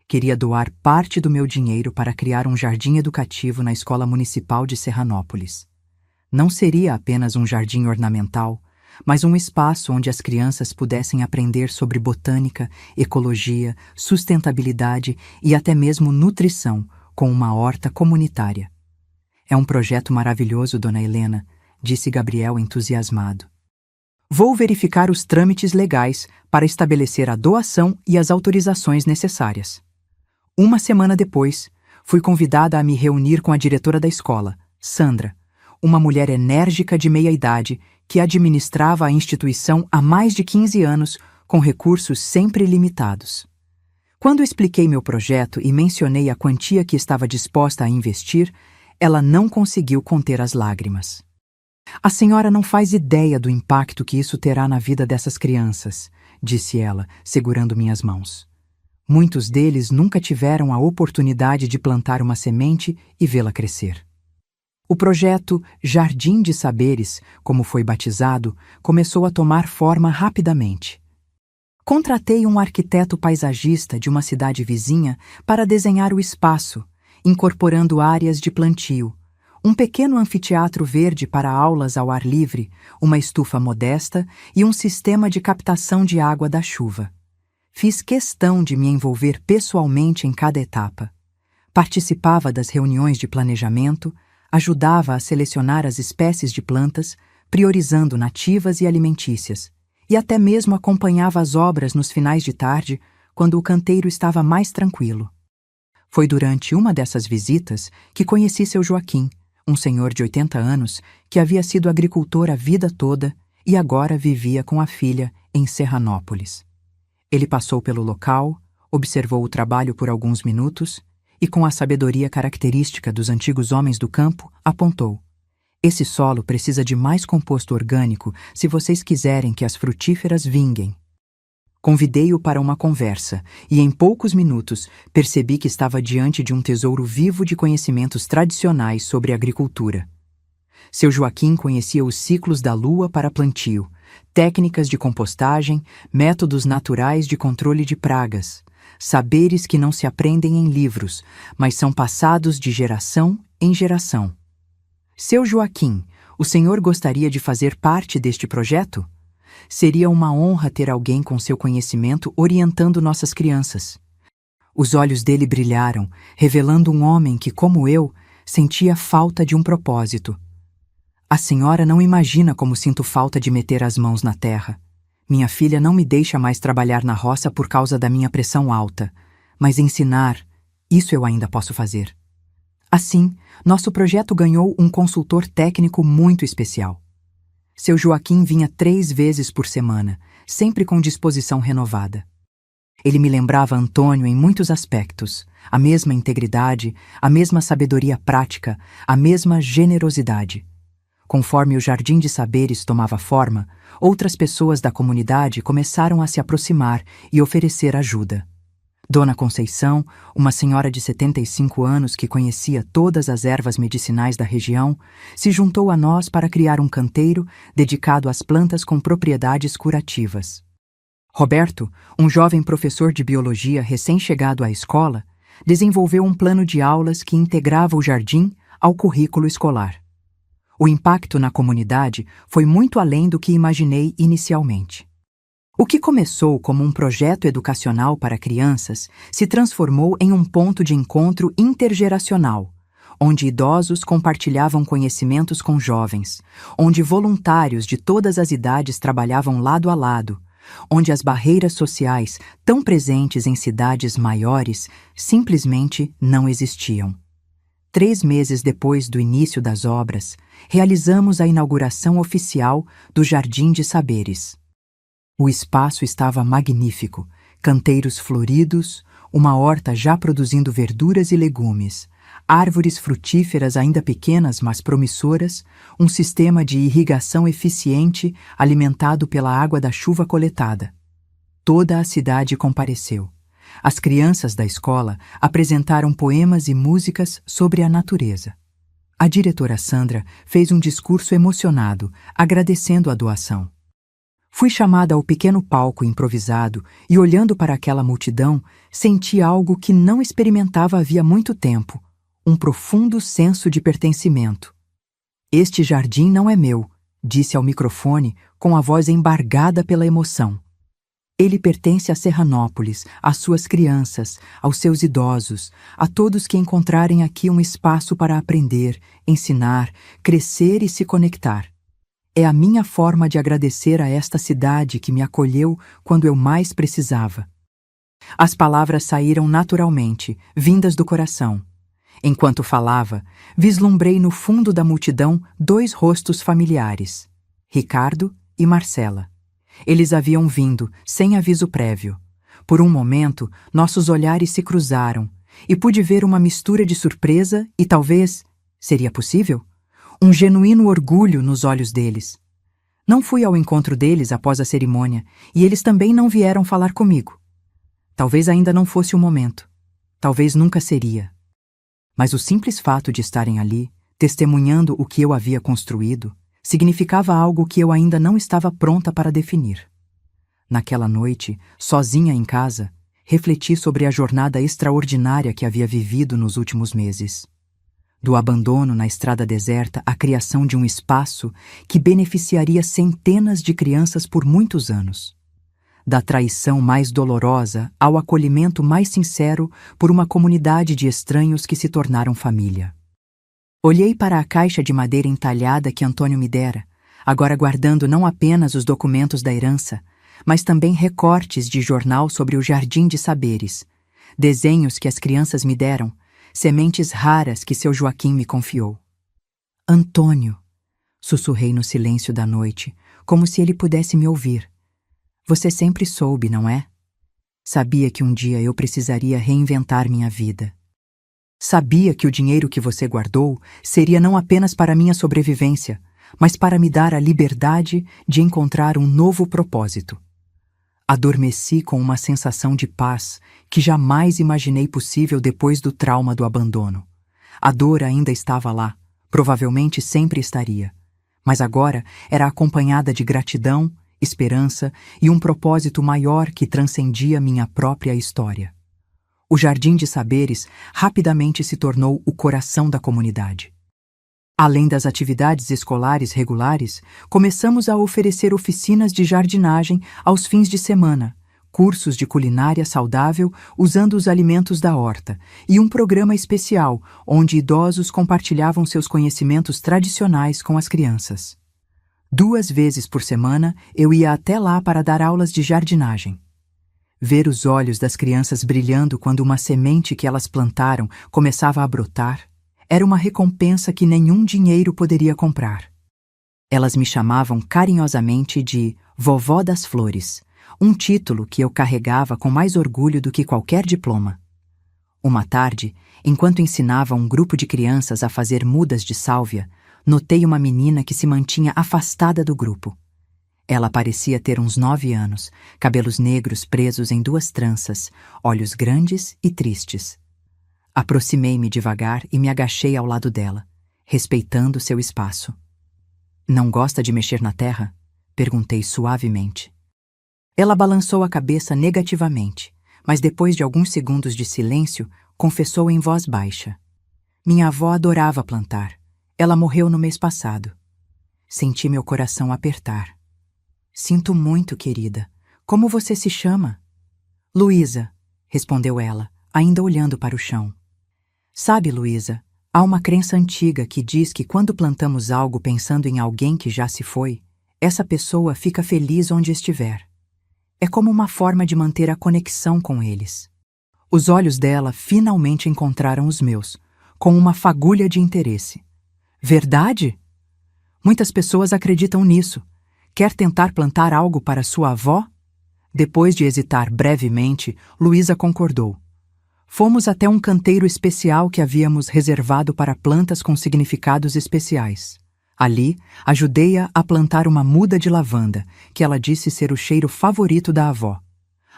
A: Queria doar parte do meu dinheiro para criar um jardim educativo na Escola Municipal de Serranópolis. Não seria apenas um jardim ornamental, mas um espaço onde as crianças pudessem aprender sobre botânica, ecologia, sustentabilidade e até mesmo nutrição, com uma horta comunitária. "É um projeto maravilhoso, dona Helena", disse Gabriel entusiasmado. "Vou verificar os trâmites legais para estabelecer a doação e as autorizações necessárias." 1 semana depois, fui convidada a me reunir com a diretora da escola, Sandra, uma mulher enérgica de meia-idade que administrava a instituição há mais de 15 anos com recursos sempre limitados. Quando expliquei meu projeto e mencionei a quantia que estava disposta a investir, ela não conseguiu conter as lágrimas. "A senhora não faz ideia do impacto que isso terá na vida dessas crianças", disse ela, segurando minhas mãos. "Muitos deles nunca tiveram a oportunidade de plantar uma semente e vê-la crescer." O projeto Jardim de Saberes, como foi batizado, começou a tomar forma rapidamente. Contratei um arquiteto paisagista de uma cidade vizinha para desenhar o espaço, incorporando áreas de plantio, um pequeno anfiteatro verde para aulas ao ar livre, uma estufa modesta e um sistema de captação de água da chuva. Fiz questão de me envolver pessoalmente em cada etapa. Participava das reuniões de planejamento, ajudava a selecionar as espécies de plantas, priorizando nativas e alimentícias, e até mesmo acompanhava as obras nos finais de tarde, quando o canteiro estava mais tranquilo. Foi durante uma dessas visitas que conheci seu Joaquim, um senhor de 80 anos que havia sido agricultor a vida toda e agora vivia com a filha em Serranópolis. Ele passou pelo local, observou o trabalho por alguns minutos e, com a sabedoria característica dos antigos homens do campo, apontou: "Esse solo precisa de mais composto orgânico se vocês quiserem que as frutíferas vinguem." Convidei-o para uma conversa e, em poucos minutos, percebi que estava diante de um tesouro vivo de conhecimentos tradicionais sobre agricultura. Seu Joaquim conhecia os ciclos da lua para plantio, técnicas de compostagem, métodos naturais de controle de pragas, saberes que não se aprendem em livros, mas são passados de geração em geração. Seu Joaquim, o senhor gostaria de fazer parte deste projeto? Seria uma honra ter alguém com seu conhecimento orientando nossas crianças. Os olhos dele brilharam, revelando um homem que, como eu, sentia falta de um propósito. A senhora não imagina como sinto falta de meter as mãos na terra. Minha filha não me deixa mais trabalhar na roça por causa da minha pressão alta, mas ensinar, isso eu ainda posso fazer. Assim, nosso projeto ganhou um consultor técnico muito especial. Seu Joaquim vinha 3 vezes por semana, sempre com disposição renovada. Ele me lembrava Antônio em muitos aspectos, a mesma integridade, a mesma sabedoria prática, a mesma generosidade. Conforme o Jardim de Saberes tomava forma, outras pessoas da comunidade começaram a se aproximar e oferecer ajuda. Dona Conceição, uma senhora de 75 anos que conhecia todas as ervas medicinais da região, se juntou a nós para criar um canteiro dedicado às plantas com propriedades curativas. Roberto, um jovem professor de biologia recém-chegado à escola, desenvolveu um plano de aulas que integrava o jardim ao currículo escolar. O impacto na comunidade foi muito além do que imaginei inicialmente. O que começou como um projeto educacional para crianças se transformou em um ponto de encontro intergeracional, onde idosos compartilhavam conhecimentos com jovens, onde voluntários de todas as idades trabalhavam lado a lado, onde as barreiras sociais, tão presentes em cidades maiores, simplesmente não existiam. 3 meses depois do início das obras, realizamos a inauguração oficial do Jardim de Saberes. O espaço estava magnífico, canteiros floridos, uma horta já produzindo verduras e legumes, árvores frutíferas ainda pequenas mas promissoras, um sistema de irrigação eficiente alimentado pela água da chuva coletada. Toda a cidade compareceu. As crianças da escola apresentaram poemas e músicas sobre a natureza. A diretora Sandra fez um discurso emocionado, agradecendo a doação. Fui chamada ao pequeno palco improvisado e, olhando para aquela multidão, senti algo que não experimentava havia muito tempo, um profundo senso de pertencimento. Este jardim não é meu, disse ao microfone com a voz embargada pela emoção. Ele pertence a Serranópolis, às suas crianças, aos seus idosos, a todos que encontrarem aqui um espaço para aprender, ensinar, crescer e se conectar. É a minha forma de agradecer a esta cidade que me acolheu quando eu mais precisava. As palavras saíram naturalmente, vindas do coração. Enquanto falava, vislumbrei no fundo da multidão 2 rostos familiares, Ricardo e Marcela. Eles haviam vindo, sem aviso prévio. Por um momento, nossos olhares se cruzaram, e pude ver uma mistura de surpresa e talvez, seria possível? Um genuíno orgulho nos olhos deles. Não fui ao encontro deles após a cerimônia, e eles também não vieram falar comigo. Talvez ainda não fosse o momento. Talvez nunca seria. Mas o simples fato de estarem ali, testemunhando o que eu havia construído, significava algo que eu ainda não estava pronta para definir. Naquela noite, sozinha em casa, refleti sobre a jornada extraordinária que havia vivido nos últimos meses. Do abandono na estrada deserta à criação de um espaço que beneficiaria centenas de crianças por muitos anos. Da traição mais dolorosa ao acolhimento mais sincero por uma comunidade de estranhos que se tornaram família. Olhei para a caixa de madeira entalhada que Antônio me dera, agora guardando não apenas os documentos da herança, mas também recortes de jornal sobre o Jardim de Saberes, desenhos que as crianças me deram, sementes raras que seu Joaquim me confiou. Antônio, sussurrei no silêncio da noite, como se ele pudesse me ouvir. Você sempre soube, não é? Sabia que um dia eu precisaria reinventar minha vida. Sabia que o dinheiro que você guardou seria não apenas para minha sobrevivência, mas para me dar a liberdade de encontrar um novo propósito. Adormeci com uma sensação de paz que jamais imaginei possível depois do trauma do abandono. A dor ainda estava lá, provavelmente sempre estaria, mas agora era acompanhada de gratidão, esperança e um propósito maior que transcendia minha própria história. O Jardim de Saberes rapidamente se tornou o coração da comunidade. Além das atividades escolares regulares, começamos a oferecer oficinas de jardinagem aos fins de semana, cursos de culinária saudável usando os alimentos da horta e um programa especial onde idosos compartilhavam seus conhecimentos tradicionais com as crianças. 2 vezes por semana eu ia até lá para dar aulas de jardinagem. Ver os olhos das crianças brilhando quando uma semente que elas plantaram começava a brotar era uma recompensa que nenhum dinheiro poderia comprar. Elas me chamavam carinhosamente de Vovó das Flores, um título que eu carregava com mais orgulho do que qualquer diploma. Uma tarde, enquanto ensinava um grupo de crianças a fazer mudas de sálvia, notei uma menina que se mantinha afastada do grupo. Ela parecia ter uns 9 anos, cabelos negros presos em 2 tranças, olhos grandes e tristes. Aproximei-me devagar e me agachei ao lado dela, respeitando seu espaço. "Não gosta de mexer na terra?" perguntei suavemente. Ela balançou a cabeça negativamente, mas depois de alguns segundos de silêncio, confessou em voz baixa. "Minha avó adorava plantar. Ela morreu no mês passado." Senti meu coração apertar. "Sinto muito, querida. Como você se chama?" "Luísa", respondeu ela, ainda olhando para o chão. "Sabe, Luísa, há uma crença antiga que diz que quando plantamos algo pensando em alguém que já se foi, essa pessoa fica feliz onde estiver. É como uma forma de manter a conexão com eles." Os olhos dela finalmente encontraram os meus, com uma fagulha de interesse. "Verdade? Muitas pessoas acreditam nisso. Quer tentar plantar algo para sua avó?" Depois de hesitar brevemente, Luísa concordou. Fomos até um canteiro especial que havíamos reservado para plantas com significados especiais. Ali, ajudei-a a plantar uma muda de lavanda, que ela disse ser o cheiro favorito da avó.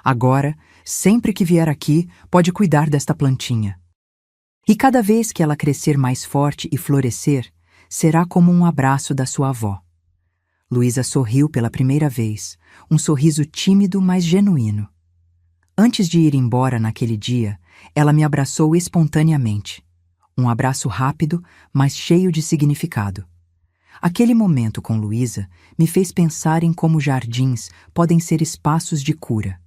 A: Agora, sempre que vier aqui, pode cuidar desta plantinha. E cada vez que ela crescer mais forte e florescer, será como um abraço da sua avó. Luísa sorriu pela primeira vez, um sorriso tímido, mas genuíno. Antes de ir embora naquele dia, ela me abraçou espontaneamente. Um abraço rápido, mas cheio de significado. Aquele momento com Luísa me fez pensar em como jardins podem ser espaços de cura.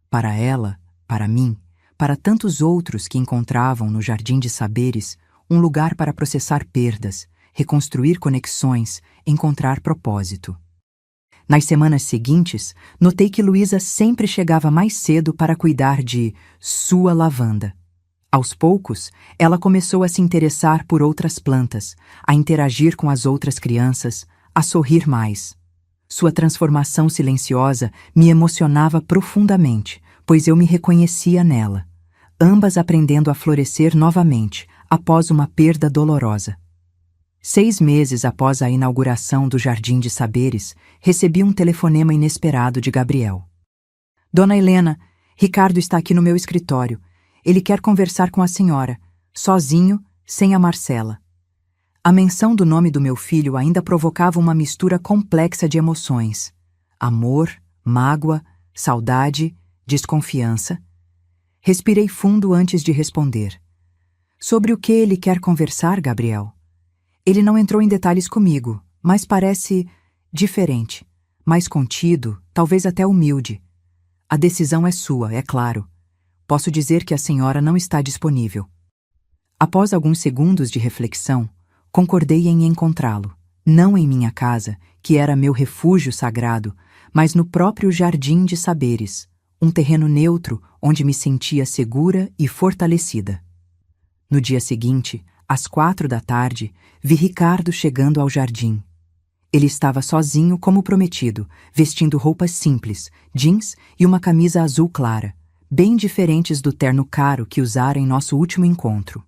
A: Para ela, para mim, para tantos outros que encontravam no Jardim de Saberes um lugar para processar perdas, reconstruir conexões, encontrar propósito. Nas semanas seguintes, notei que Luísa sempre chegava mais cedo para cuidar de sua lavanda. Aos poucos, ela começou a se interessar por outras plantas, a interagir com as outras crianças, a sorrir mais. Sua transformação silenciosa me emocionava profundamente, pois eu me reconhecia nela, ambas aprendendo a florescer novamente, após uma perda dolorosa. 6 meses após a inauguração do Jardim de Saberes, recebi um telefonema inesperado de Gabriel. "Dona Helena, Ricardo está aqui no meu escritório. Ele quer conversar com a senhora, sozinho, sem a Marcela." A menção do nome do meu filho ainda provocava uma mistura complexa de emoções. Amor, mágoa, saudade, desconfiança. Respirei fundo antes de responder. "Sobre o que ele quer conversar, Gabriel?" Ele não entrou em detalhes comigo, mas parece diferente, mais contido, talvez até humilde. "A decisão é sua, é claro. Posso dizer que a senhora não está disponível." Após alguns segundos de reflexão, concordei em encontrá-lo, não em minha casa, que era meu refúgio sagrado, mas no próprio Jardim de Saberes, um terreno neutro onde me sentia segura e fortalecida. No dia seguinte, às 4 da tarde, vi Ricardo chegando ao jardim. Ele estava sozinho como prometido, vestindo roupas simples, jeans e uma camisa azul clara, bem diferentes do terno caro que usara em nosso último encontro.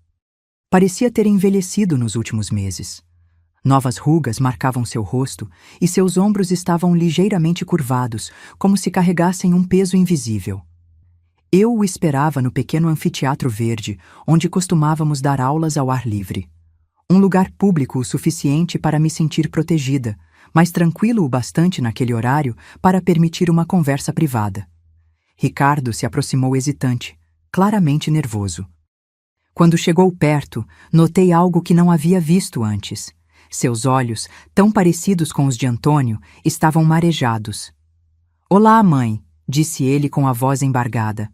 A: Parecia ter envelhecido nos últimos meses. Novas rugas marcavam seu rosto e seus ombros estavam ligeiramente curvados, como se carregassem um peso invisível. Eu o esperava no pequeno anfiteatro verde, onde costumávamos dar aulas ao ar livre. Um lugar público o suficiente para me sentir protegida, mas tranquilo o bastante naquele horário para permitir uma conversa privada. Ricardo se aproximou hesitante, claramente nervoso. Quando chegou perto, notei algo que não havia visto antes. Seus olhos, tão parecidos com os de Antônio, estavam marejados. "Olá, mãe", disse ele com a voz embargada.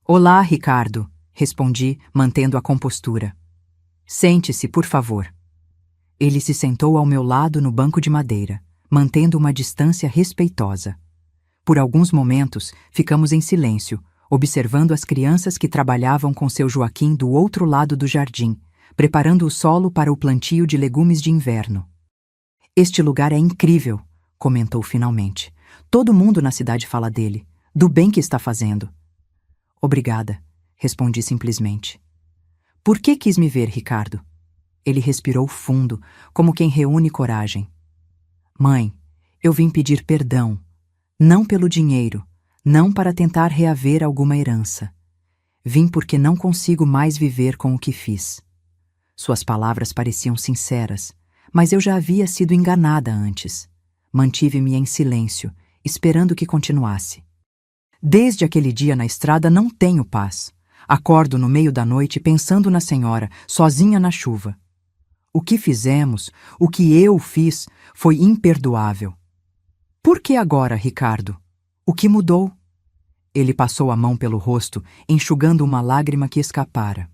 A: "Olá, Ricardo", respondi, mantendo a compostura. "Sente-se, por favor." Ele se sentou ao meu lado no banco de madeira, mantendo uma distância respeitosa. Por alguns momentos, ficamos em silêncio, observando as crianças que trabalhavam com seu Joaquim do outro lado do jardim, preparando o solo para o plantio de legumes de inverno. "Este lugar é incrível", comentou finalmente. "Todo mundo na cidade fala dele, do bem que está fazendo." "Obrigada", respondi simplesmente. "Por que quis me ver, Ricardo?" Ele respirou fundo, como quem reúne coragem. "Mãe, eu vim pedir perdão. Não pelo dinheiro, não para tentar reaver alguma herança. Vim porque não consigo mais viver com o que fiz." Suas palavras pareciam sinceras, mas eu já havia sido enganada antes. Mantive-me em silêncio, esperando que continuasse. "Desde aquele dia na estrada não tenho paz. Acordo no meio da noite pensando na senhora, sozinha na chuva. O que fizemos, o que eu fiz, foi imperdoável." "Por que agora, Ricardo? O que mudou?" Ele passou a mão pelo rosto, enxugando uma lágrima que escapara.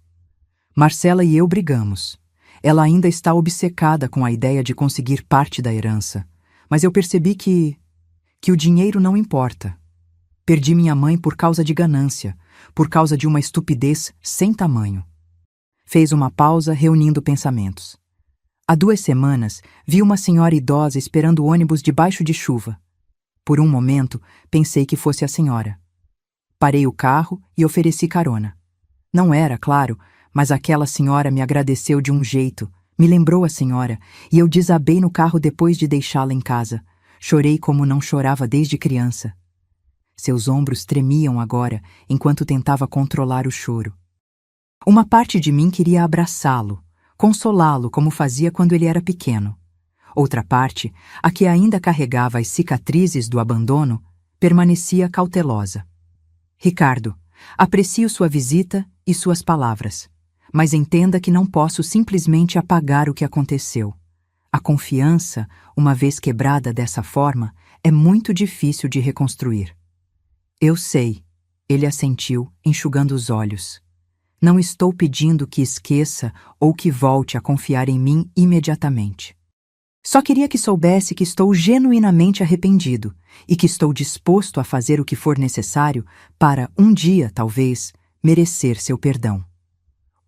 A: "Marcela e eu brigamos. Ela ainda está obcecada com a ideia de conseguir parte da herança, mas eu percebi que o dinheiro não importa. Perdi minha mãe por causa de ganância, por causa de uma estupidez sem tamanho." Fez uma pausa, reunindo pensamentos. "Há 2 semanas, vi uma senhora idosa esperando o ônibus debaixo de chuva. Por um momento, pensei que fosse a senhora. Parei o carro e ofereci carona. Não era, claro, mas aquela senhora me agradeceu de um jeito, me lembrou a senhora, e eu desabei no carro depois de deixá-la em casa. Chorei como não chorava desde criança." Seus ombros tremiam agora, enquanto tentava controlar o choro. Uma parte de mim queria abraçá-lo, consolá-lo como fazia quando ele era pequeno. Outra parte, a que ainda carregava as cicatrizes do abandono, permanecia cautelosa. "Ricardo, aprecio sua visita e suas palavras, mas entenda que não posso simplesmente apagar o que aconteceu. A confiança, uma vez quebrada dessa forma, é muito difícil de reconstruir." "Eu sei", ele assentiu, enxugando os olhos. "Não estou pedindo que esqueça ou que volte a confiar em mim imediatamente. Só queria que soubesse que estou genuinamente arrependido e que estou disposto a fazer o que for necessário para, um dia, talvez, merecer seu perdão."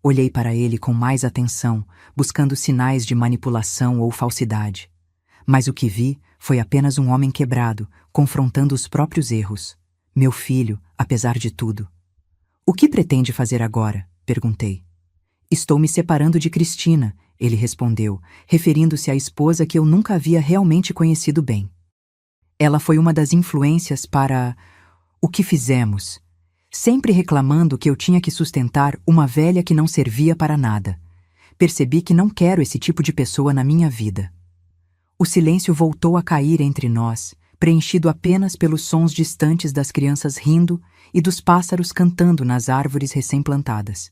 A: Olhei para ele com mais atenção, buscando sinais de manipulação ou falsidade. Mas o que vi foi apenas um homem quebrado, confrontando os próprios erros. Meu filho, apesar de tudo. "O que pretende fazer agora?" perguntei. "Estou me separando de Cristina", ele respondeu, referindo-se à esposa que eu nunca havia realmente conhecido bem. "Ela foi uma das influências para o que fizemos, sempre reclamando que eu tinha que sustentar uma velha que não servia para nada. Percebi que não quero esse tipo de pessoa na minha vida." O silêncio voltou a cair entre nós, preenchido apenas pelos sons distantes das crianças rindo e dos pássaros cantando nas árvores recém-plantadas.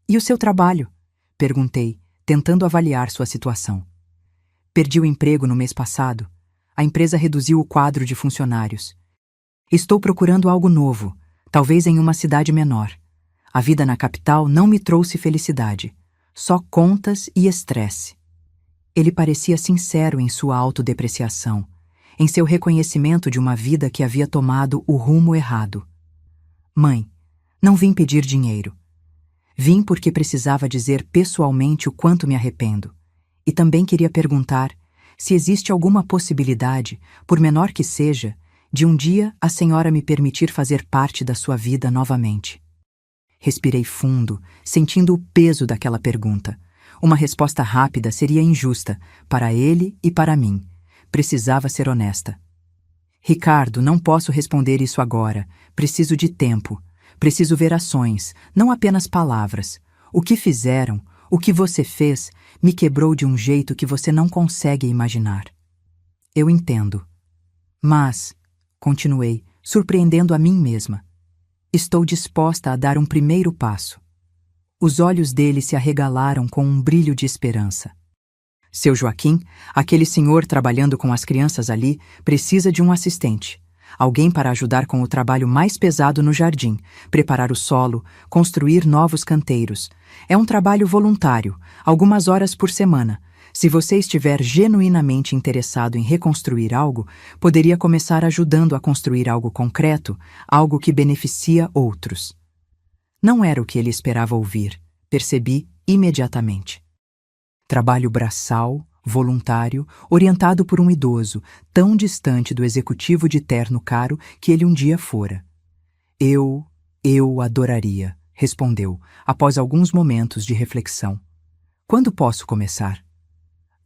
A: "E o seu trabalho?" perguntei, tentando avaliar sua situação. "Perdi o emprego no mês passado. A empresa reduziu o quadro de funcionários. Estou procurando algo novo, talvez em uma cidade menor. A vida na capital não me trouxe felicidade, só contas e estresse." Ele parecia sincero em sua autodepreciação, em seu reconhecimento de uma vida que havia tomado o rumo errado. "Mãe, não vim pedir dinheiro. Vim porque precisava dizer pessoalmente o quanto me arrependo. E também queria perguntar se existe alguma possibilidade, por menor que seja, de um dia a senhora me permitir fazer parte da sua vida novamente." Respirei fundo, sentindo o peso daquela pergunta. Uma resposta rápida seria injusta, para ele e para mim. Precisava ser honesta. Ricardo, não posso responder isso agora. Preciso de tempo. Preciso ver ações, não apenas palavras. O que fizeram, o que você fez, me quebrou de um jeito que você não consegue imaginar. Eu entendo. Mas, continuei, surpreendendo a mim mesma, estou disposta a dar um primeiro passo. Os olhos dele se arregalaram com um brilho de esperança. Seu Joaquim, aquele senhor trabalhando com as crianças ali, precisa de um assistente. Alguém para ajudar com o trabalho mais pesado no jardim, preparar o solo, construir novos canteiros. É um trabalho voluntário, algumas horas por semana. Se você estiver genuinamente interessado em reconstruir algo, poderia começar ajudando a construir algo concreto, algo que beneficia outros. Não era o que ele esperava ouvir, percebi imediatamente. Trabalho braçal, voluntário, orientado por um idoso, tão distante do executivo de terno caro que ele um dia fora. Eu adoraria, respondeu, após alguns momentos de reflexão. Quando posso começar?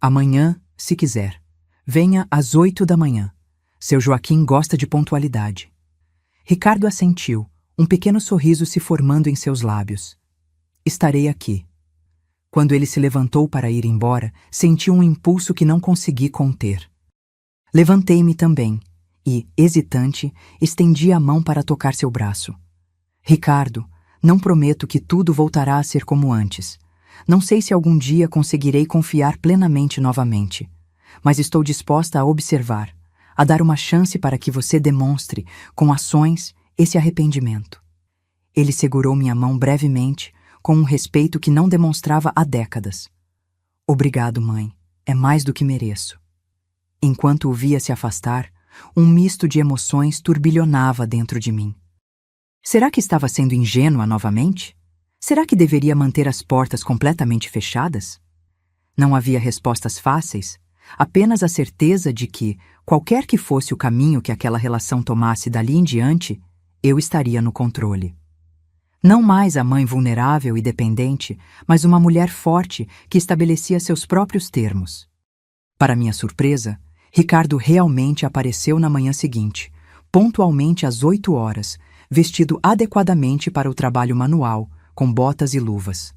A: Amanhã, se quiser. Venha às 8 da manhã. Seu Joaquim gosta de pontualidade. Ricardo assentiu, um pequeno sorriso se formando em seus lábios. Estarei aqui. Quando ele se levantou para ir embora, senti um impulso que não consegui conter. Levantei-me também e, hesitante, estendi a mão para tocar seu braço. Ricardo, não prometo que tudo voltará a ser como antes. Não sei se algum dia conseguirei confiar plenamente novamente, mas estou disposta a observar, a dar uma chance para que você demonstre, com ações, esse arrependimento. Ele segurou minha mão brevemente, com um respeito que não demonstrava há décadas. Obrigado, mãe. É mais do que mereço. Enquanto o via se afastar, um misto de emoções turbilhonava dentro de mim. Será que estava sendo ingênua novamente? Será que deveria manter as portas completamente fechadas? Não havia respostas fáceis, apenas a certeza de que, qualquer que fosse o caminho que aquela relação tomasse dali em diante, eu estaria no controle. Não mais a mãe vulnerável e dependente, mas uma mulher forte que estabelecia seus próprios termos. Para minha surpresa, Ricardo realmente apareceu na manhã seguinte, pontualmente às 8 horas, vestido adequadamente para o trabalho manual, com botas e luvas.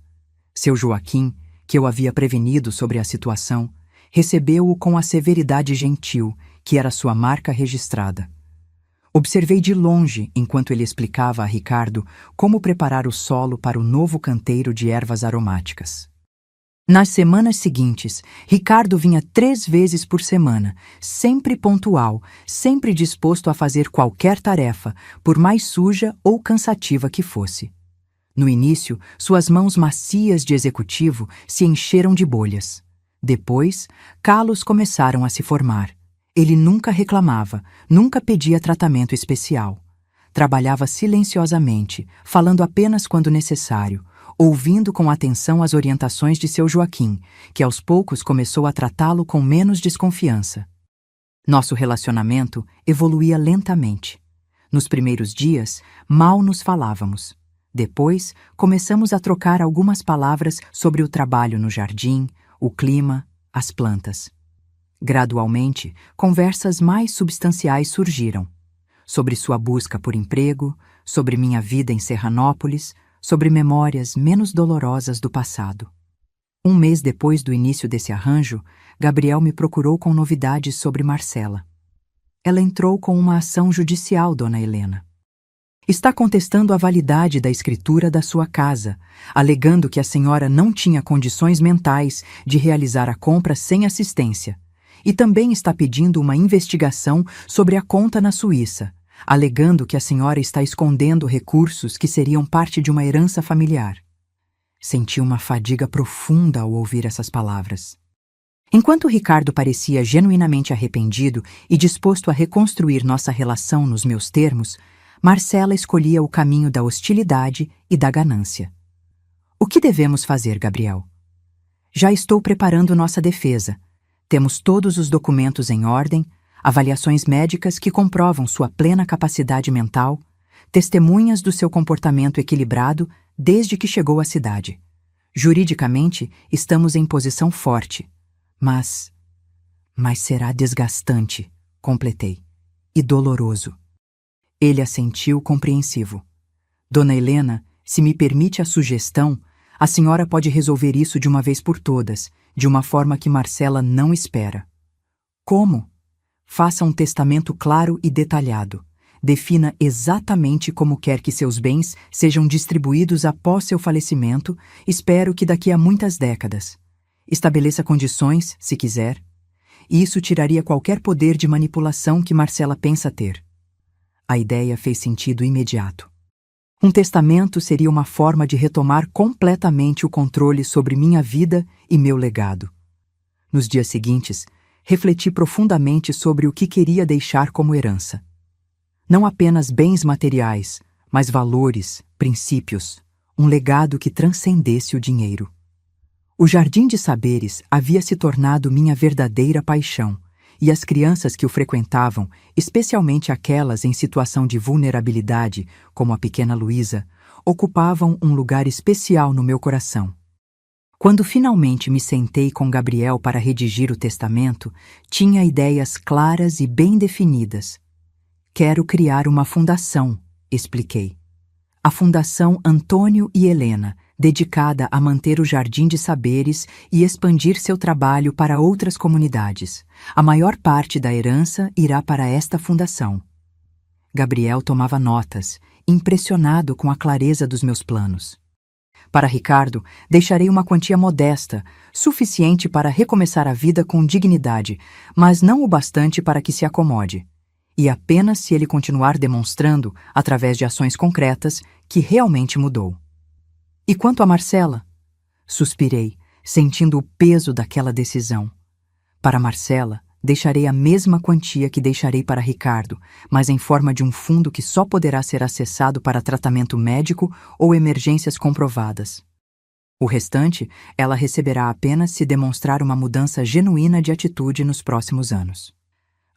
A: Seu Joaquim, que eu havia prevenido sobre a situação, recebeu-o com a severidade gentil, que era sua marca registrada. Observei de longe enquanto ele explicava a Ricardo como preparar o solo para o novo canteiro de ervas aromáticas. Nas semanas seguintes, Ricardo vinha 3 vezes por semana, sempre pontual, sempre disposto a fazer qualquer tarefa, por mais suja ou cansativa que fosse. No início, suas mãos macias de executivo se encheram de bolhas. Depois, calos começaram a se formar. Ele nunca reclamava, nunca pedia tratamento especial. Trabalhava silenciosamente, falando apenas quando necessário, ouvindo com atenção as orientações de seu Joaquim, que aos poucos começou a tratá-lo com menos desconfiança. Nosso relacionamento evoluía lentamente. Nos primeiros dias, mal nos falávamos. Depois, começamos a trocar algumas palavras sobre o trabalho no jardim, o clima, as plantas. Gradualmente, conversas mais substanciais surgiram. Sobre sua busca por emprego, sobre minha vida em Serranópolis, sobre memórias menos dolorosas do passado. Um mês depois do início desse arranjo, Gabriel me procurou com novidades sobre Marcela. Ela entrou com uma ação judicial, dona Helena. Está contestando a validade da escritura da sua casa, alegando que a senhora não tinha condições mentais de realizar a compra sem assistência. E também está pedindo uma investigação sobre a conta na Suíça, alegando que a senhora está escondendo recursos que seriam parte de uma herança familiar. Senti uma fadiga profunda ao ouvir essas palavras. Enquanto Ricardo parecia genuinamente arrependido e disposto a reconstruir nossa relação nos meus termos, Marcela escolhia o caminho da hostilidade e da ganância. O que devemos fazer, Gabriel? Já estou preparando nossa defesa. Temos todos os documentos em ordem, avaliações médicas que comprovam sua plena capacidade mental, testemunhas do seu comportamento equilibrado desde que chegou à cidade. Juridicamente, estamos em posição forte, mas será desgastante, completei, e doloroso. Ele assentiu compreensivo. Dona Helena, se me permite a sugestão, a senhora pode resolver isso de uma vez por todas, de uma forma que Marcela não espera. Como? Faça um testamento claro e detalhado. Defina exatamente como quer que seus bens sejam distribuídos após seu falecimento, espero que daqui a muitas décadas. Estabeleça condições, se quiser. E isso tiraria qualquer poder de manipulação que Marcela pensa ter. A ideia fez sentido imediato. Um testamento seria uma forma de retomar completamente o controle sobre minha vida e meu legado. Nos dias seguintes, refleti profundamente sobre o que queria deixar como herança. Não apenas bens materiais, mas valores, princípios, um legado que transcendesse o dinheiro. O Jardim de Saberes havia se tornado minha verdadeira paixão, e as crianças que o frequentavam, especialmente aquelas em situação de vulnerabilidade, como a pequena Luísa, ocupavam um lugar especial no meu coração. Quando finalmente me sentei com Gabriel para redigir o testamento, tinha ideias claras e bem definidas. Quero criar uma fundação, expliquei. A Fundação Antônio e Helena, dedicada a manter o Jardim de Saberes e expandir seu trabalho para outras comunidades. A maior parte da herança irá para esta fundação. Gabriel tomava notas, impressionado com a clareza dos meus planos. Para Ricardo, deixarei uma quantia modesta, suficiente para recomeçar a vida com dignidade, mas não o bastante para que se acomode. E apenas se ele continuar demonstrando, através de ações concretas, que realmente mudou. E quanto a Marcela? Suspirei, sentindo o peso daquela decisão. Para Marcela, deixarei a mesma quantia que deixarei para Ricardo, mas em forma de um fundo que só poderá ser acessado para tratamento médico ou emergências comprovadas. O restante, ela receberá apenas se demonstrar uma mudança genuína de atitude nos próximos anos.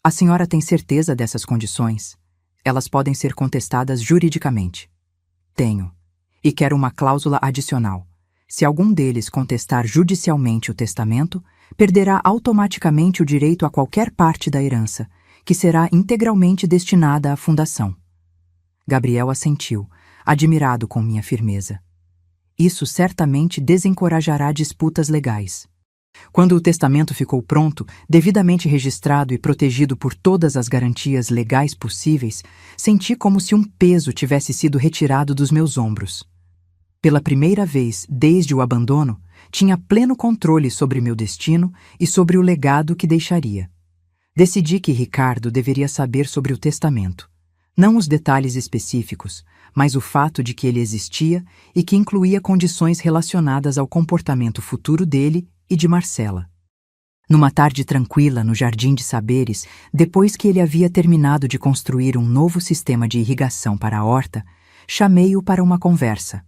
A: A senhora tem certeza dessas condições? Elas podem ser contestadas juridicamente. Tenho. E quero uma cláusula adicional. Se algum deles contestar judicialmente o testamento, perderá automaticamente o direito a qualquer parte da herança, que será integralmente destinada à fundação. Gabriel assentiu, admirado com minha firmeza. Isso certamente desencorajará disputas legais. Quando o testamento ficou pronto, devidamente registrado e protegido por todas as garantias legais possíveis, senti como se um peso tivesse sido retirado dos meus ombros. Pela primeira vez desde o abandono, tinha pleno controle sobre meu destino e sobre o legado que deixaria. Decidi que Ricardo deveria saber sobre o testamento. Não os detalhes específicos, mas o fato de que ele existia e que incluía condições relacionadas ao comportamento futuro dele e de Marcela. Numa tarde tranquila no Jardim de Saberes, depois que ele havia terminado de construir um novo sistema de irrigação para a horta, chamei-o para uma conversa.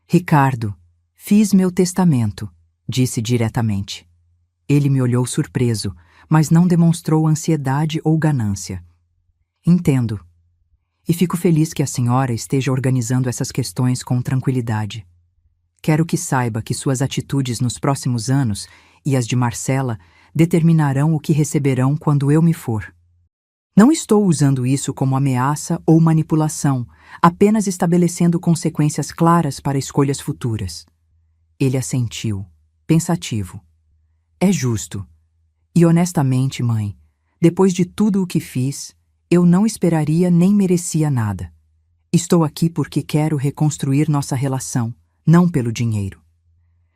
A: Ricardo, fiz meu testamento, disse diretamente. Ele me olhou surpreso, mas não demonstrou ansiedade ou ganância. Entendo. E fico feliz que a senhora esteja organizando essas questões com tranquilidade. Quero que saiba que suas atitudes nos próximos anos e as de Marcela determinarão o que receberão quando eu me for. Não estou usando isso como ameaça ou manipulação, apenas estabelecendo consequências claras para escolhas futuras. Ele assentiu, pensativo. É justo. E honestamente, mãe, depois de tudo o que fiz, eu não esperaria nem merecia nada. Estou aqui porque quero reconstruir nossa relação, não pelo dinheiro.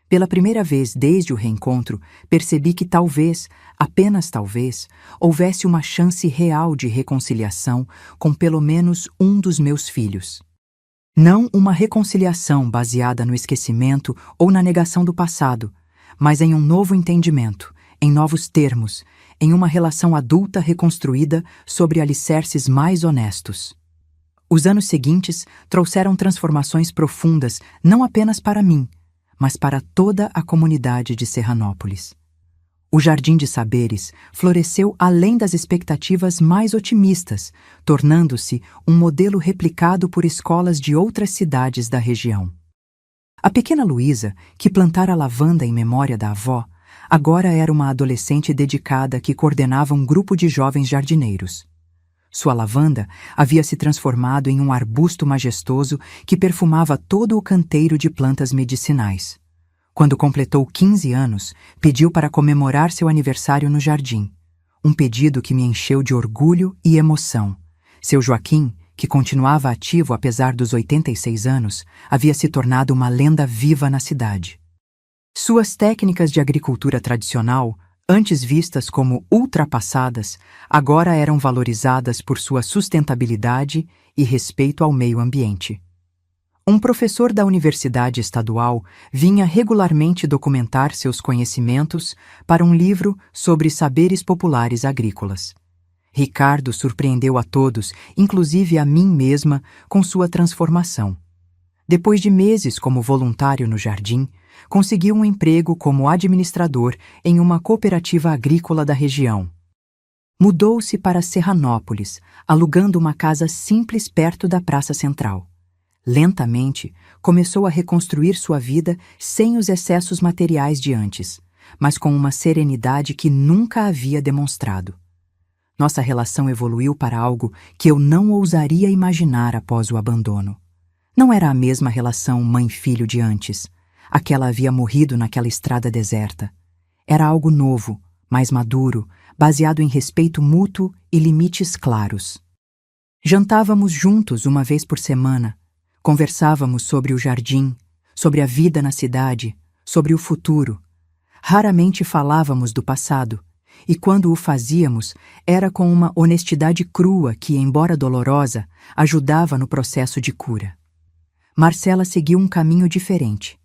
A: Pela primeira vez desde o reencontro, percebi que talvez, apenas talvez, houvesse uma chance real de reconciliação com pelo menos um dos meus filhos. Não uma reconciliação baseada no esquecimento ou na negação do passado, mas em um novo entendimento, em novos termos, em uma relação adulta reconstruída sobre alicerces mais honestos. Os anos seguintes trouxeram transformações profundas não apenas para mim, mas para toda a comunidade de Serranópolis. O Jardim de Saberes floresceu além das expectativas mais otimistas, tornando-se um modelo replicado por escolas de outras cidades da região. A pequena Luísa, que plantara lavanda em memória da avó, agora era uma adolescente dedicada que coordenava um grupo de jovens jardineiros. Sua lavanda havia se transformado em um arbusto majestoso que perfumava todo o canteiro de plantas medicinais. Quando completou 15 anos, pediu para comemorar seu aniversário no jardim. Um pedido que me encheu de orgulho e emoção. Seu Joaquim, que continuava ativo apesar dos 86 anos, havia se tornado uma lenda viva na cidade. Suas técnicas de agricultura tradicional, antes vistas como ultrapassadas, agora eram valorizadas por sua sustentabilidade e respeito ao meio ambiente. Um professor da Universidade Estadual vinha regularmente documentar seus conhecimentos para um livro sobre saberes populares agrícolas. Ricardo surpreendeu a todos, inclusive a mim mesma, com sua transformação. Depois de meses como voluntário no jardim, conseguiu um emprego como administrador em uma cooperativa agrícola da região. Mudou-se para Serranópolis, alugando uma casa simples perto da Praça Central. Lentamente, começou a reconstruir sua vida sem os excessos materiais de antes, mas com uma serenidade que nunca havia demonstrado. Nossa relação evoluiu para algo que eu não ousaria imaginar após o abandono. Não era a mesma relação mãe-filho de antes. Aquela havia morrido naquela estrada deserta. Era algo novo, mais maduro, baseado em respeito mútuo e limites claros. Jantávamos juntos uma vez por semana. Conversávamos sobre o jardim, sobre a vida na cidade, sobre o futuro. Raramente falávamos do passado, e quando o fazíamos, era com uma honestidade crua que, embora dolorosa, ajudava no processo de cura. Marcela seguiu um caminho diferente.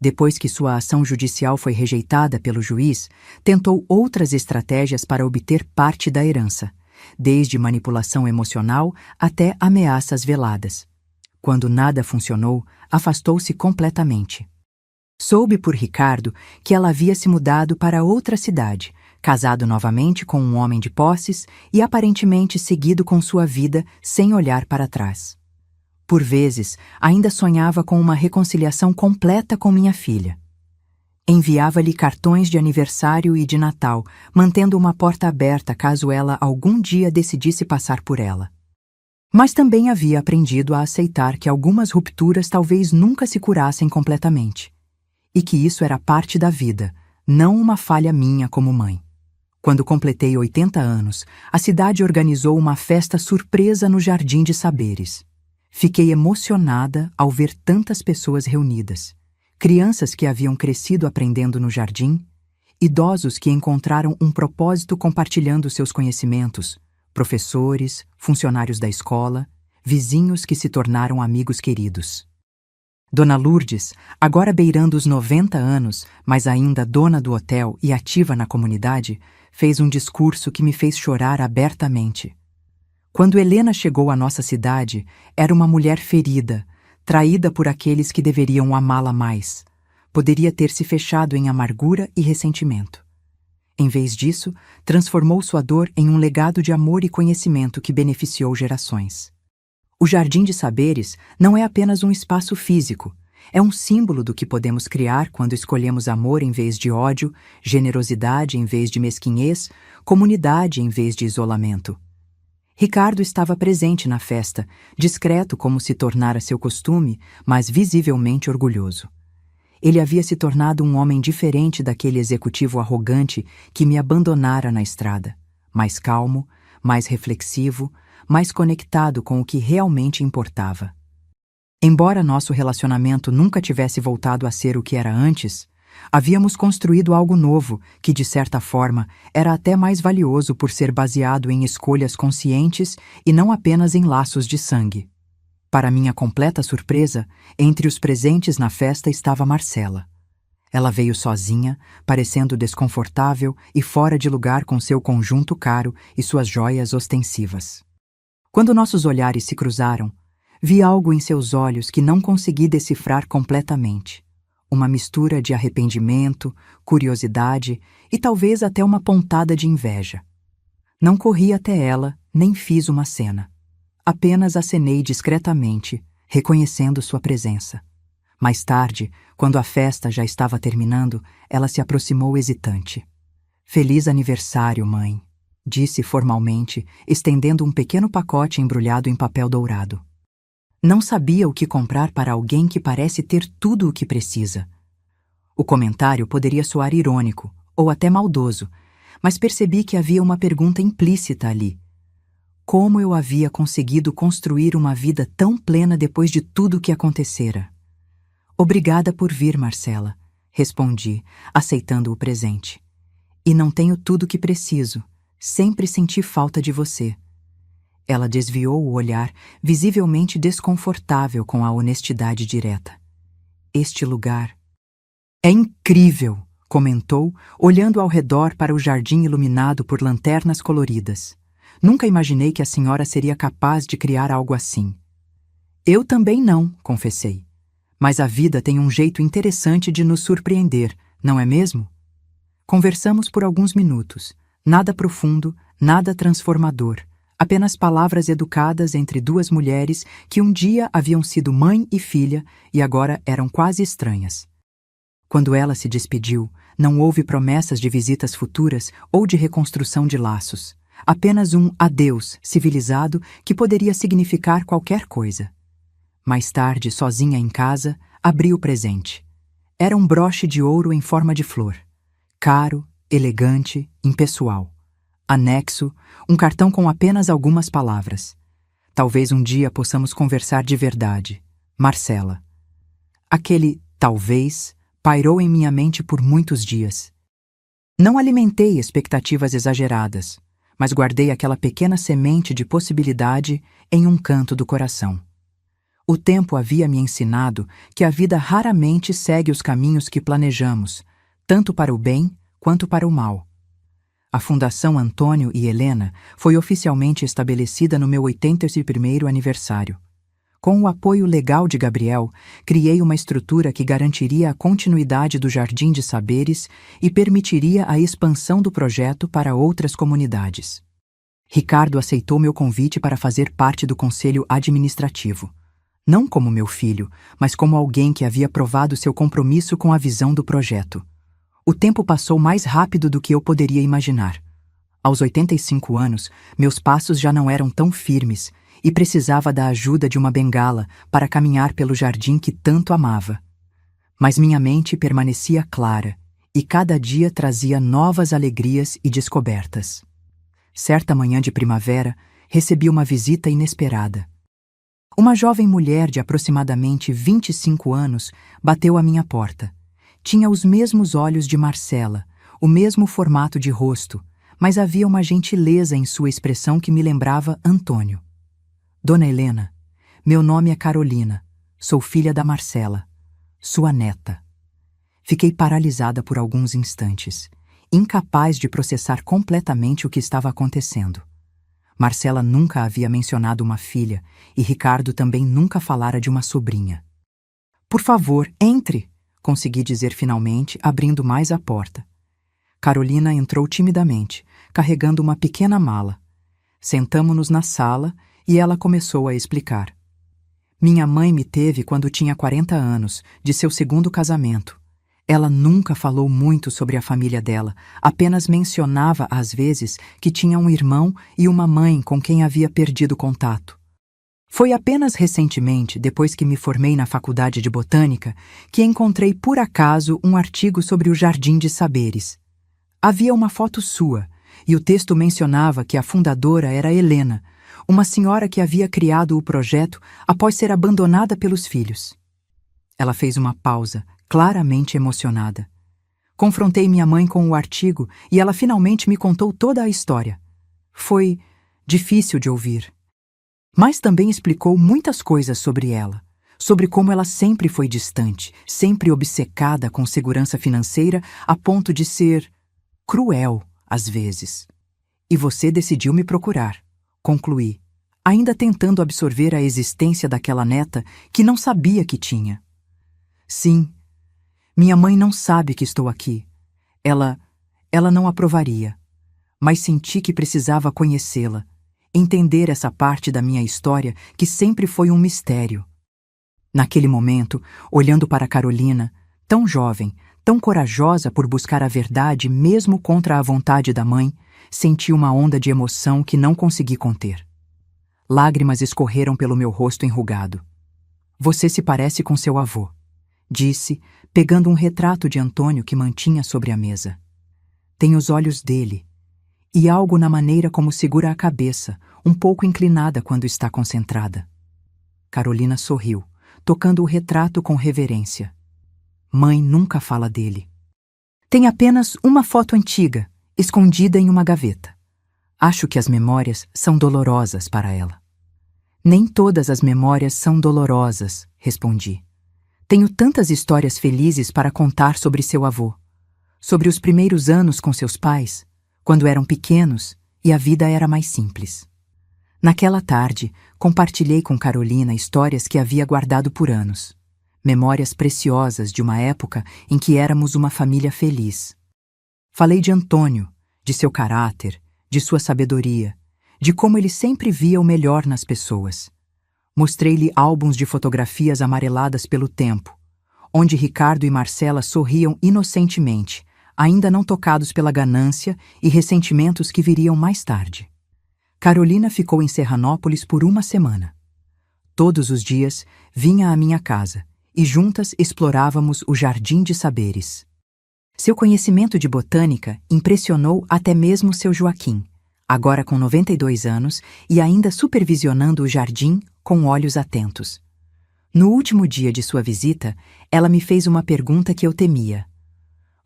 A: Depois que sua ação judicial foi rejeitada pelo juiz, tentou outras estratégias para obter parte da herança, desde manipulação emocional até ameaças veladas. Quando nada funcionou, afastou-se completamente. Soube por Ricardo que ela havia se mudado para outra cidade, casado novamente com um homem de posses e aparentemente seguido com sua vida sem olhar para trás. Por vezes, ainda sonhava com uma reconciliação completa com minha filha. Enviava-lhe cartões de aniversário e de Natal, mantendo uma porta aberta caso ela algum dia decidisse passar por ela. Mas também havia aprendido a aceitar que algumas rupturas talvez nunca se curassem completamente, e que isso era parte da vida, não uma falha minha como mãe. Quando completei 80 anos, a cidade organizou uma festa surpresa no Jardim de Saberes. Fiquei emocionada ao ver tantas pessoas reunidas. Crianças que haviam crescido aprendendo no jardim, idosos que encontraram um propósito compartilhando seus conhecimentos, professores, funcionários da escola, vizinhos que se tornaram amigos queridos. Dona Lourdes, agora beirando os 90 anos, mas ainda dona do hotel e ativa na comunidade, fez um discurso que me fez chorar abertamente. Quando Helena chegou à nossa cidade, era uma mulher ferida, traída por aqueles que deveriam amá-la mais. Poderia ter se fechado em amargura e ressentimento. Em vez disso, transformou sua dor em um legado de amor e conhecimento que beneficiou gerações. O Jardim de Saberes não é apenas um espaço físico, é um símbolo do que podemos criar quando escolhemos amor em vez de ódio, generosidade em vez de mesquinhez, comunidade em vez de isolamento. Ricardo estava presente na festa, discreto como se tornara seu costume, mas visivelmente orgulhoso. Ele havia se tornado um homem diferente daquele executivo arrogante que me abandonara na estrada, mais calmo, mais reflexivo, mais conectado com o que realmente importava. Embora nosso relacionamento nunca tivesse voltado a ser o que era antes, havíamos construído algo novo que, de certa forma, era até mais valioso por ser baseado em escolhas conscientes e não apenas em laços de sangue. Para minha completa surpresa, entre os presentes na festa estava Marcela. Ela veio sozinha, parecendo desconfortável e fora de lugar com seu conjunto caro e suas joias ostensivas. Quando nossos olhares se cruzaram, vi algo em seus olhos que não consegui decifrar completamente. Uma mistura de arrependimento, curiosidade e talvez até uma pontada de inveja. Não corri até ela, nem fiz uma cena. Apenas acenei discretamente, reconhecendo sua presença. Mais tarde, quando a festa já estava terminando, ela se aproximou hesitante. "Feliz aniversário, mãe", disse formalmente, estendendo um pequeno pacote embrulhado em papel dourado. Não sabia o que comprar para alguém que parece ter tudo o que precisa. O comentário poderia soar irônico, ou até maldoso, mas percebi que havia uma pergunta implícita ali. Como eu havia conseguido construir uma vida tão plena depois de tudo o que acontecera? "Obrigada por vir, Marcela", respondi, aceitando o presente. "E não tenho tudo o que preciso. Sempre senti falta de você." Ela desviou o olhar, visivelmente desconfortável com a honestidade direta. "Este lugar é incrível", comentou, olhando ao redor para o jardim iluminado por lanternas coloridas. "Nunca imaginei que a senhora seria capaz de criar algo assim." "Eu também não", confessei. "Mas a vida tem um jeito interessante de nos surpreender, não é mesmo?" Conversamos por alguns minutos. Nada profundo, nada transformador. Apenas palavras educadas entre duas mulheres que um dia haviam sido mãe e filha e agora eram quase estranhas. Quando ela se despediu, não houve promessas de visitas futuras ou de reconstrução de laços. Apenas um adeus civilizado que poderia significar qualquer coisa. Mais tarde, sozinha em casa, abri o presente. Era um broche de ouro em forma de flor. Caro, elegante, impessoal. Anexo, um cartão com apenas algumas palavras. "Talvez um dia possamos conversar de verdade. Marcela." Aquele "talvez" pairou em minha mente por muitos dias. Não alimentei expectativas exageradas, mas guardei aquela pequena semente de possibilidade em um canto do coração. O tempo havia me ensinado que a vida raramente segue os caminhos que planejamos, tanto para o bem quanto para o mal. A Fundação Antônio e Helena foi oficialmente estabelecida no meu 81º aniversário. Com o apoio legal de Gabriel, criei uma estrutura que garantiria a continuidade do Jardim de Saberes e permitiria a expansão do projeto para outras comunidades. Ricardo aceitou meu convite para fazer parte do conselho administrativo. Não como meu filho, mas como alguém que havia provado seu compromisso com a visão do projeto. O tempo passou mais rápido do que eu poderia imaginar. Aos 85 anos, meus passos já não eram tão firmes e precisava da ajuda de uma bengala para caminhar pelo jardim que tanto amava. Mas minha mente permanecia clara e cada dia trazia novas alegrias e descobertas. Certa manhã de primavera, recebi uma visita inesperada. Uma jovem mulher de aproximadamente 25 anos bateu à minha porta. Tinha os mesmos olhos de Marcela, o mesmo formato de rosto, mas havia uma gentileza em sua expressão que me lembrava Antônio. "Dona Helena, meu nome é Carolina, sou filha da Marcela, sua neta." Fiquei paralisada por alguns instantes, incapaz de processar completamente o que estava acontecendo. Marcela nunca havia mencionado uma filha e Ricardo também nunca falara de uma sobrinha. "Por favor, entre", consegui dizer finalmente, abrindo mais a porta. Carolina entrou timidamente, carregando uma pequena mala. Sentamo-nos na sala e ela começou a explicar. "Minha mãe me teve quando tinha 40 anos, de seu segundo casamento. Ela nunca falou muito sobre a família dela, apenas mencionava às vezes que tinha um irmão e uma mãe com quem havia perdido contato. Foi apenas recentemente, depois que me formei na Faculdade de Botânica, que encontrei por acaso um artigo sobre o Jardim de Saberes. Havia uma foto sua, e o texto mencionava que a fundadora era Helena, uma senhora que havia criado o projeto após ser abandonada pelos filhos." Ela fez uma pausa, claramente emocionada. Confrontei minha mãe com o artigo e ela finalmente me contou toda a história. Foi difícil de ouvir. Mas também explicou muitas coisas sobre ela, sobre como ela sempre foi distante, sempre obcecada com segurança financeira a ponto de ser cruel, às vezes. "E você decidiu me procurar", concluí, ainda tentando absorver a existência daquela neta que não sabia que tinha. "Sim, minha mãe não sabe que estou aqui. Ela não aprovaria, mas senti que precisava conhecê-la, entender essa parte da minha história que sempre foi um mistério." Naquele momento, olhando para Carolina, tão jovem, tão corajosa por buscar a verdade mesmo contra a vontade da mãe, senti uma onda de emoção que não consegui conter. Lágrimas escorreram pelo meu rosto enrugado. Você se parece com seu avô, disse, pegando um retrato de Antônio que mantinha sobre a mesa. Tem os olhos dele, e algo na maneira como segura a cabeça, um pouco inclinada quando está concentrada. Carolina sorriu, tocando o retrato com reverência. Mãe nunca fala dele. Tem apenas uma foto antiga, escondida em uma gaveta. Acho que as memórias são dolorosas para ela. Nem todas as memórias são dolorosas, respondi. Tenho tantas histórias felizes para contar sobre seu avô. Sobre os primeiros anos com seus pais, quando eram pequenos e a vida era mais simples. Naquela tarde, compartilhei com Carolina histórias que havia guardado por anos. Memórias preciosas de uma época em que éramos uma família feliz. Falei de Antônio, de seu caráter, de sua sabedoria, de como ele sempre via o melhor nas pessoas. Mostrei-lhe álbuns de fotografias amareladas pelo tempo, onde Ricardo e Marcela sorriam inocentemente, ainda não tocados pela ganância e ressentimentos que viriam mais tarde. Carolina ficou em Serranópolis por uma semana. Todos os dias vinha à minha casa e juntas explorávamos o Jardim de Saberes. Seu conhecimento de botânica impressionou até mesmo seu Joaquim, agora com 92 anos e ainda supervisionando o jardim com olhos atentos. No último dia de sua visita, ela me fez uma pergunta que eu temia.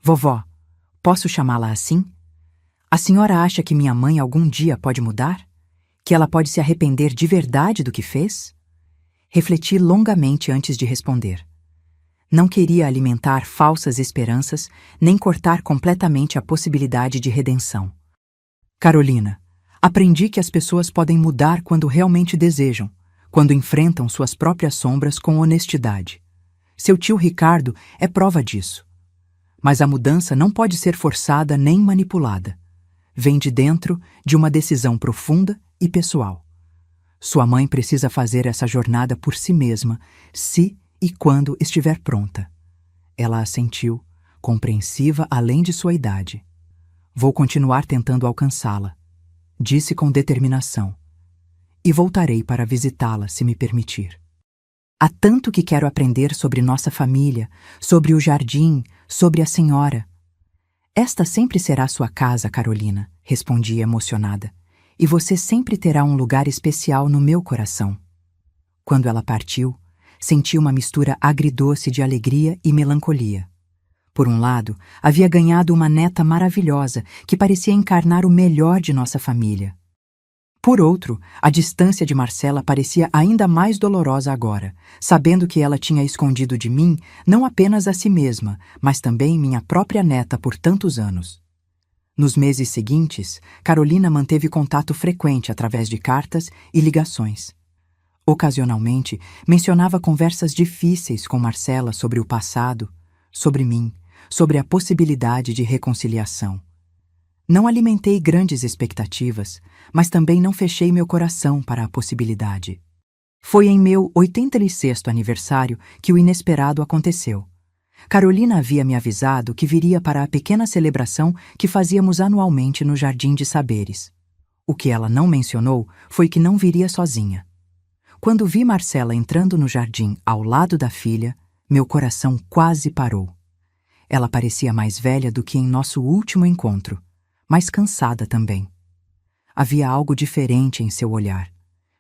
A: Vovó, posso chamá-la assim? A senhora acha que minha mãe algum dia pode mudar? Que ela pode se arrepender de verdade do que fez? Refleti longamente antes de responder. Não queria alimentar falsas esperanças, nem cortar completamente a possibilidade de redenção. Carolina, aprendi que as pessoas podem mudar quando realmente desejam, quando enfrentam suas próprias sombras com honestidade. Seu tio Ricardo é prova disso. Mas a mudança não pode ser forçada nem manipulada. Vem de dentro de uma decisão profunda e pessoal. Sua mãe precisa fazer essa jornada por si mesma, se e quando estiver pronta. Ela assentiu, compreensiva além de sua idade. Vou continuar tentando alcançá-la, disse com determinação. E voltarei para visitá-la, se me permitir. Há tanto que quero aprender sobre nossa família, sobre o jardim, sobre a senhora. Esta sempre será sua casa, Carolina, respondi emocionada. E você sempre terá um lugar especial no meu coração. Quando ela partiu, senti uma mistura agridoce de alegria e melancolia. Por um lado, havia ganhado uma neta maravilhosa que parecia encarnar o melhor de nossa família. Por outro, a distância de Marcela parecia ainda mais dolorosa agora, sabendo que ela tinha escondido de mim não apenas a si mesma, mas também minha própria neta por tantos anos. Nos meses seguintes, Carolina manteve contato frequente através de cartas e ligações. Ocasionalmente, mencionava conversas difíceis com Marcela sobre o passado, sobre mim, sobre a possibilidade de reconciliação. Não alimentei grandes expectativas, mas também não fechei meu coração para a possibilidade. Foi em meu 86º aniversário que o inesperado aconteceu. Carolina havia me avisado que viria para a pequena celebração que fazíamos anualmente no Jardim de Saberes. O que ela não mencionou foi que não viria sozinha. Quando vi Marcela entrando no jardim ao lado da filha, meu coração quase parou. Ela parecia mais velha do que em nosso último encontro, mas cansada também. Havia algo diferente em seu olhar,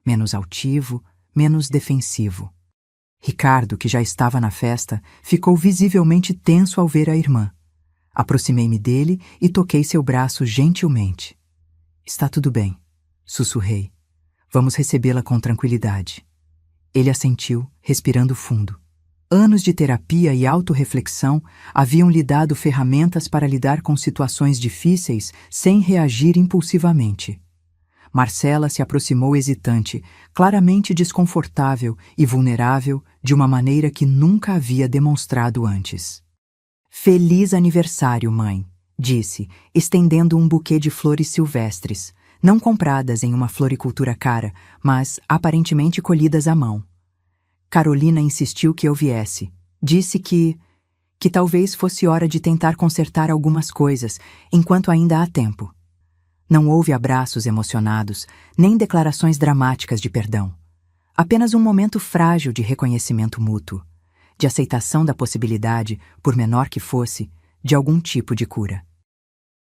A: menos altivo, menos defensivo. Ricardo, que já estava na festa, ficou visivelmente tenso ao ver a irmã. Aproximei-me dele e toquei seu braço gentilmente. Está tudo bem, sussurrei. Vamos recebê-la com tranquilidade. Ele assentiu, respirando fundo. Anos de terapia e autorreflexão haviam lhe dado ferramentas para lidar com situações difíceis sem reagir impulsivamente. Marcela se aproximou hesitante, claramente desconfortável e vulnerável de uma maneira que nunca havia demonstrado antes. Feliz aniversário, mãe, disse, estendendo um buquê de flores silvestres, não compradas em uma floricultura cara, mas aparentemente colhidas à mão. Carolina insistiu que eu viesse. Disse que talvez fosse hora de tentar consertar algumas coisas, enquanto ainda há tempo. Não houve abraços emocionados, nem declarações dramáticas de perdão. Apenas um momento frágil de reconhecimento mútuo, de aceitação da possibilidade, por menor que fosse, de algum tipo de cura.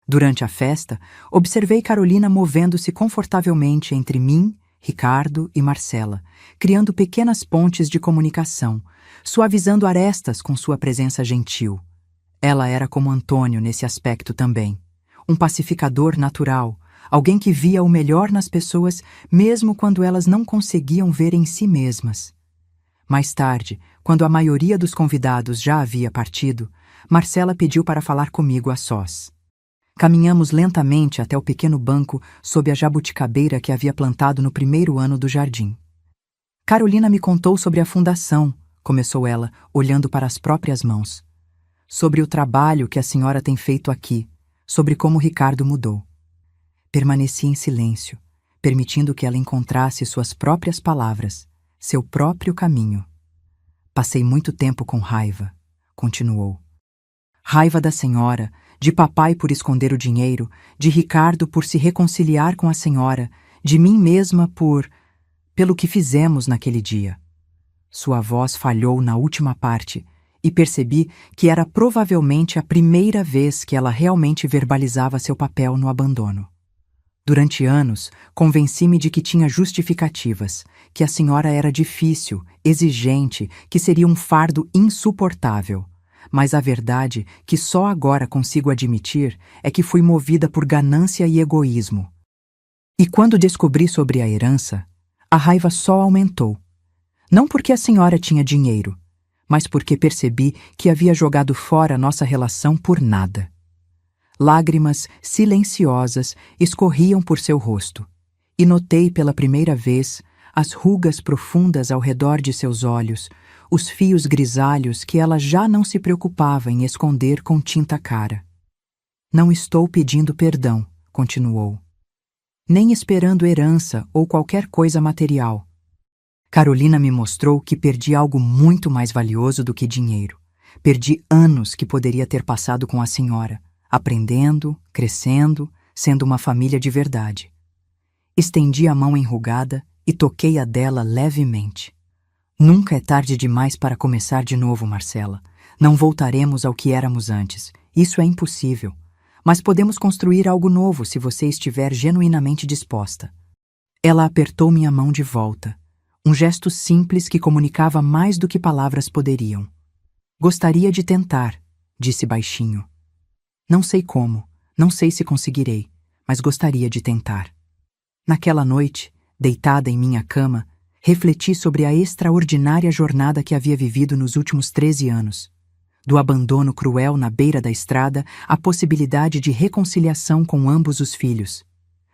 A: Durante a festa, observei Carolina movendo-se confortavelmente entre mim, Ricardo e Marcela, criando pequenas pontes de comunicação, suavizando arestas com sua presença gentil. Ela era como Antônio nesse aspecto também. Um pacificador natural, alguém que via o melhor nas pessoas mesmo quando elas não conseguiam ver em si mesmas. Mais tarde, quando a maioria dos convidados já havia partido, Marcela pediu para falar comigo a sós. Caminhamos lentamente até o pequeno banco sob a jabuticabeira que havia plantado no primeiro ano do jardim. Carolina me contou sobre a fundação, começou ela, olhando para as próprias mãos. Sobre o trabalho que a senhora tem feito aqui, sobre como Ricardo mudou. Permaneci em silêncio, permitindo que ela encontrasse suas próprias palavras, seu próprio caminho. Passei muito tempo com raiva, continuou. Raiva da senhora, de papai por esconder o dinheiro, de Ricardo por se reconciliar com a senhora, de mim mesma pelo que fizemos naquele dia. Sua voz falhou na última parte e percebi que era provavelmente a primeira vez que ela realmente verbalizava seu papel no abandono. Durante anos, convenci-me de que tinha justificativas, que a senhora era difícil, exigente, que seria um fardo insuportável. Mas a verdade, que só agora consigo admitir, é que fui movida por ganância e egoísmo. E quando descobri sobre a herança, a raiva só aumentou. Não porque a senhora tinha dinheiro, mas porque percebi que havia jogado fora nossa relação por nada. Lágrimas silenciosas escorriam por seu rosto, e notei pela primeira vez as rugas profundas ao redor de seus olhos, os fios grisalhos que ela já não se preocupava em esconder com tinta cara. Não estou pedindo perdão, continuou. Nem esperando herança ou qualquer coisa material. Carolina me mostrou que perdi algo muito mais valioso do que dinheiro. Perdi anos que poderia ter passado com a senhora, aprendendo, crescendo, sendo uma família de verdade. Estendi a mão enrugada e toquei a dela levemente. Nunca é tarde demais para começar de novo, Marcela. Não voltaremos ao que éramos antes. Isso é impossível. Mas podemos construir algo novo se você estiver genuinamente disposta. Ela apertou minha mão de volta. Um gesto simples que comunicava mais do que palavras poderiam. Gostaria de tentar, disse baixinho. Não sei como, não sei se conseguirei, mas gostaria de tentar. Naquela noite, deitada em minha cama, refleti sobre a extraordinária jornada que havia vivido nos últimos 13 anos. Do abandono cruel na beira da estrada à possibilidade de reconciliação com ambos os filhos.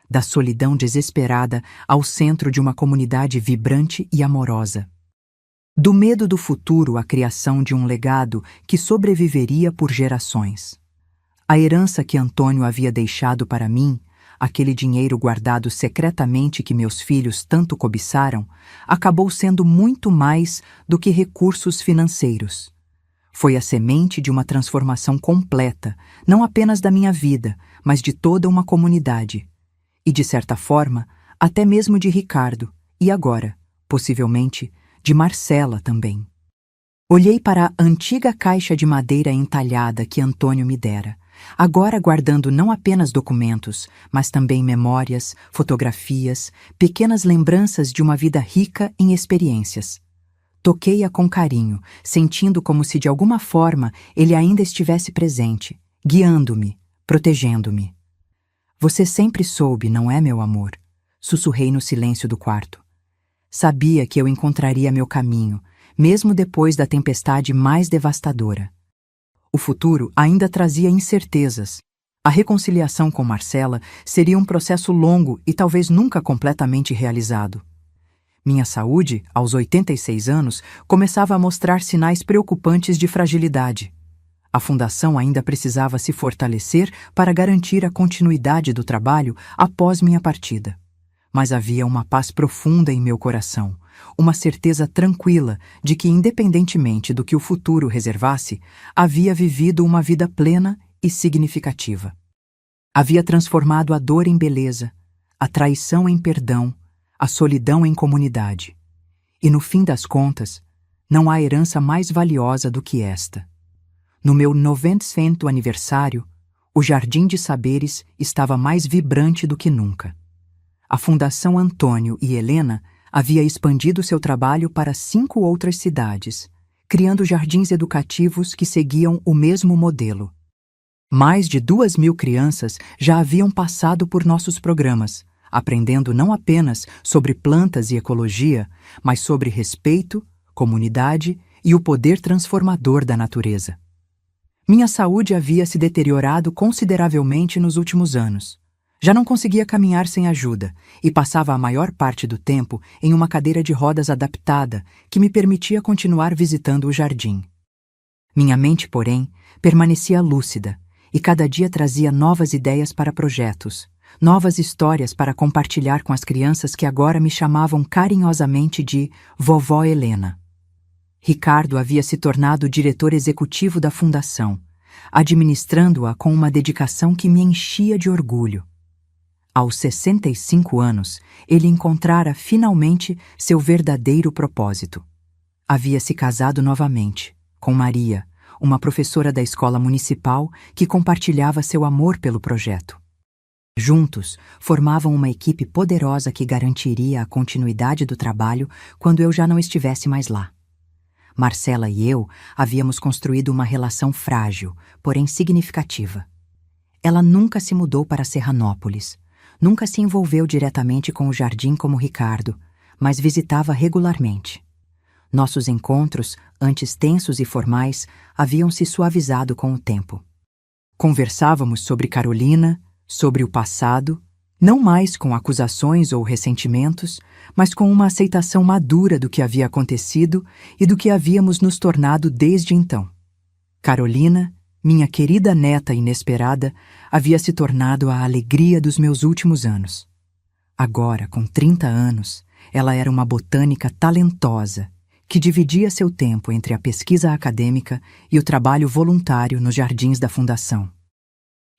A: Da solidão desesperada ao centro de uma comunidade vibrante e amorosa. Do medo do futuro à criação de um legado que sobreviveria por gerações. A herança que Antônio havia deixado para mim, aquele dinheiro guardado secretamente que meus filhos tanto cobiçaram, acabou sendo muito mais do que recursos financeiros. Foi a semente de uma transformação completa, não apenas da minha vida, mas de toda uma comunidade. E, de certa forma, até mesmo de Ricardo, e agora, possivelmente, de Marcela também. Olhei para a antiga caixa de madeira entalhada que Antônio me dera, agora guardando não apenas documentos, mas também memórias, fotografias, pequenas lembranças de uma vida rica em experiências. Toquei-a com carinho, sentindo como se de alguma forma ele ainda estivesse presente, guiando-me, protegendo-me. Você sempre soube, não é, meu amor? Sussurrei no silêncio do quarto. Sabia que eu encontraria meu caminho, mesmo depois da tempestade mais devastadora. O futuro ainda trazia incertezas. A reconciliação com Marcela seria um processo longo e talvez nunca completamente realizado. Minha saúde, aos 86 anos, começava a mostrar sinais preocupantes de fragilidade. A fundação ainda precisava se fortalecer para garantir a continuidade do trabalho após minha partida. Mas havia uma paz profunda em meu coração, uma certeza tranquila de que, independentemente do que o futuro reservasse, havia vivido uma vida plena e significativa. Havia transformado a dor em beleza, a traição em perdão, a solidão em comunidade. E no fim das contas, não há herança mais valiosa do que esta. No meu 90º aniversário, o Jardim de Saberes estava mais vibrante do que nunca. A Fundação Antônio e Helena havia expandido seu trabalho para 5 outras cidades, criando jardins educativos que seguiam o mesmo modelo. Mais de 2.000 crianças já haviam passado por nossos programas, aprendendo não apenas sobre plantas e ecologia, mas sobre respeito, comunidade e o poder transformador da natureza. Minha saúde havia se deteriorado consideravelmente nos últimos anos. Já não conseguia caminhar sem ajuda e passava a maior parte do tempo em uma cadeira de rodas adaptada que me permitia continuar visitando o jardim. Minha mente, porém, permanecia lúcida e cada dia trazia novas ideias para projetos, novas histórias para compartilhar com as crianças que agora me chamavam carinhosamente de Vovó Helena. Ricardo havia se tornado o diretor executivo da fundação, administrando-a com uma dedicação que me enchia de orgulho. Aos 65 anos, ele encontrara finalmente seu verdadeiro propósito. Havia se casado novamente, com Maria, uma professora da escola municipal que compartilhava seu amor pelo projeto. Juntos, formavam uma equipe poderosa que garantiria a continuidade do trabalho quando eu já não estivesse mais lá. Marcela e eu havíamos construído uma relação frágil, porém significativa. Ela nunca se mudou para Serranópolis, nunca se envolveu diretamente com o jardim como Ricardo, mas visitava regularmente. Nossos encontros, antes tensos e formais, haviam se suavizado com o tempo. Conversávamos sobre Carolina, sobre o passado, não mais com acusações ou ressentimentos, mas com uma aceitação madura do que havia acontecido e do que havíamos nos tornado desde então. Carolina, minha querida neta inesperada, havia se tornado a alegria dos meus últimos anos. Agora, com 30 anos, ela era uma botânica talentosa, que dividia seu tempo entre a pesquisa acadêmica e o trabalho voluntário nos jardins da Fundação.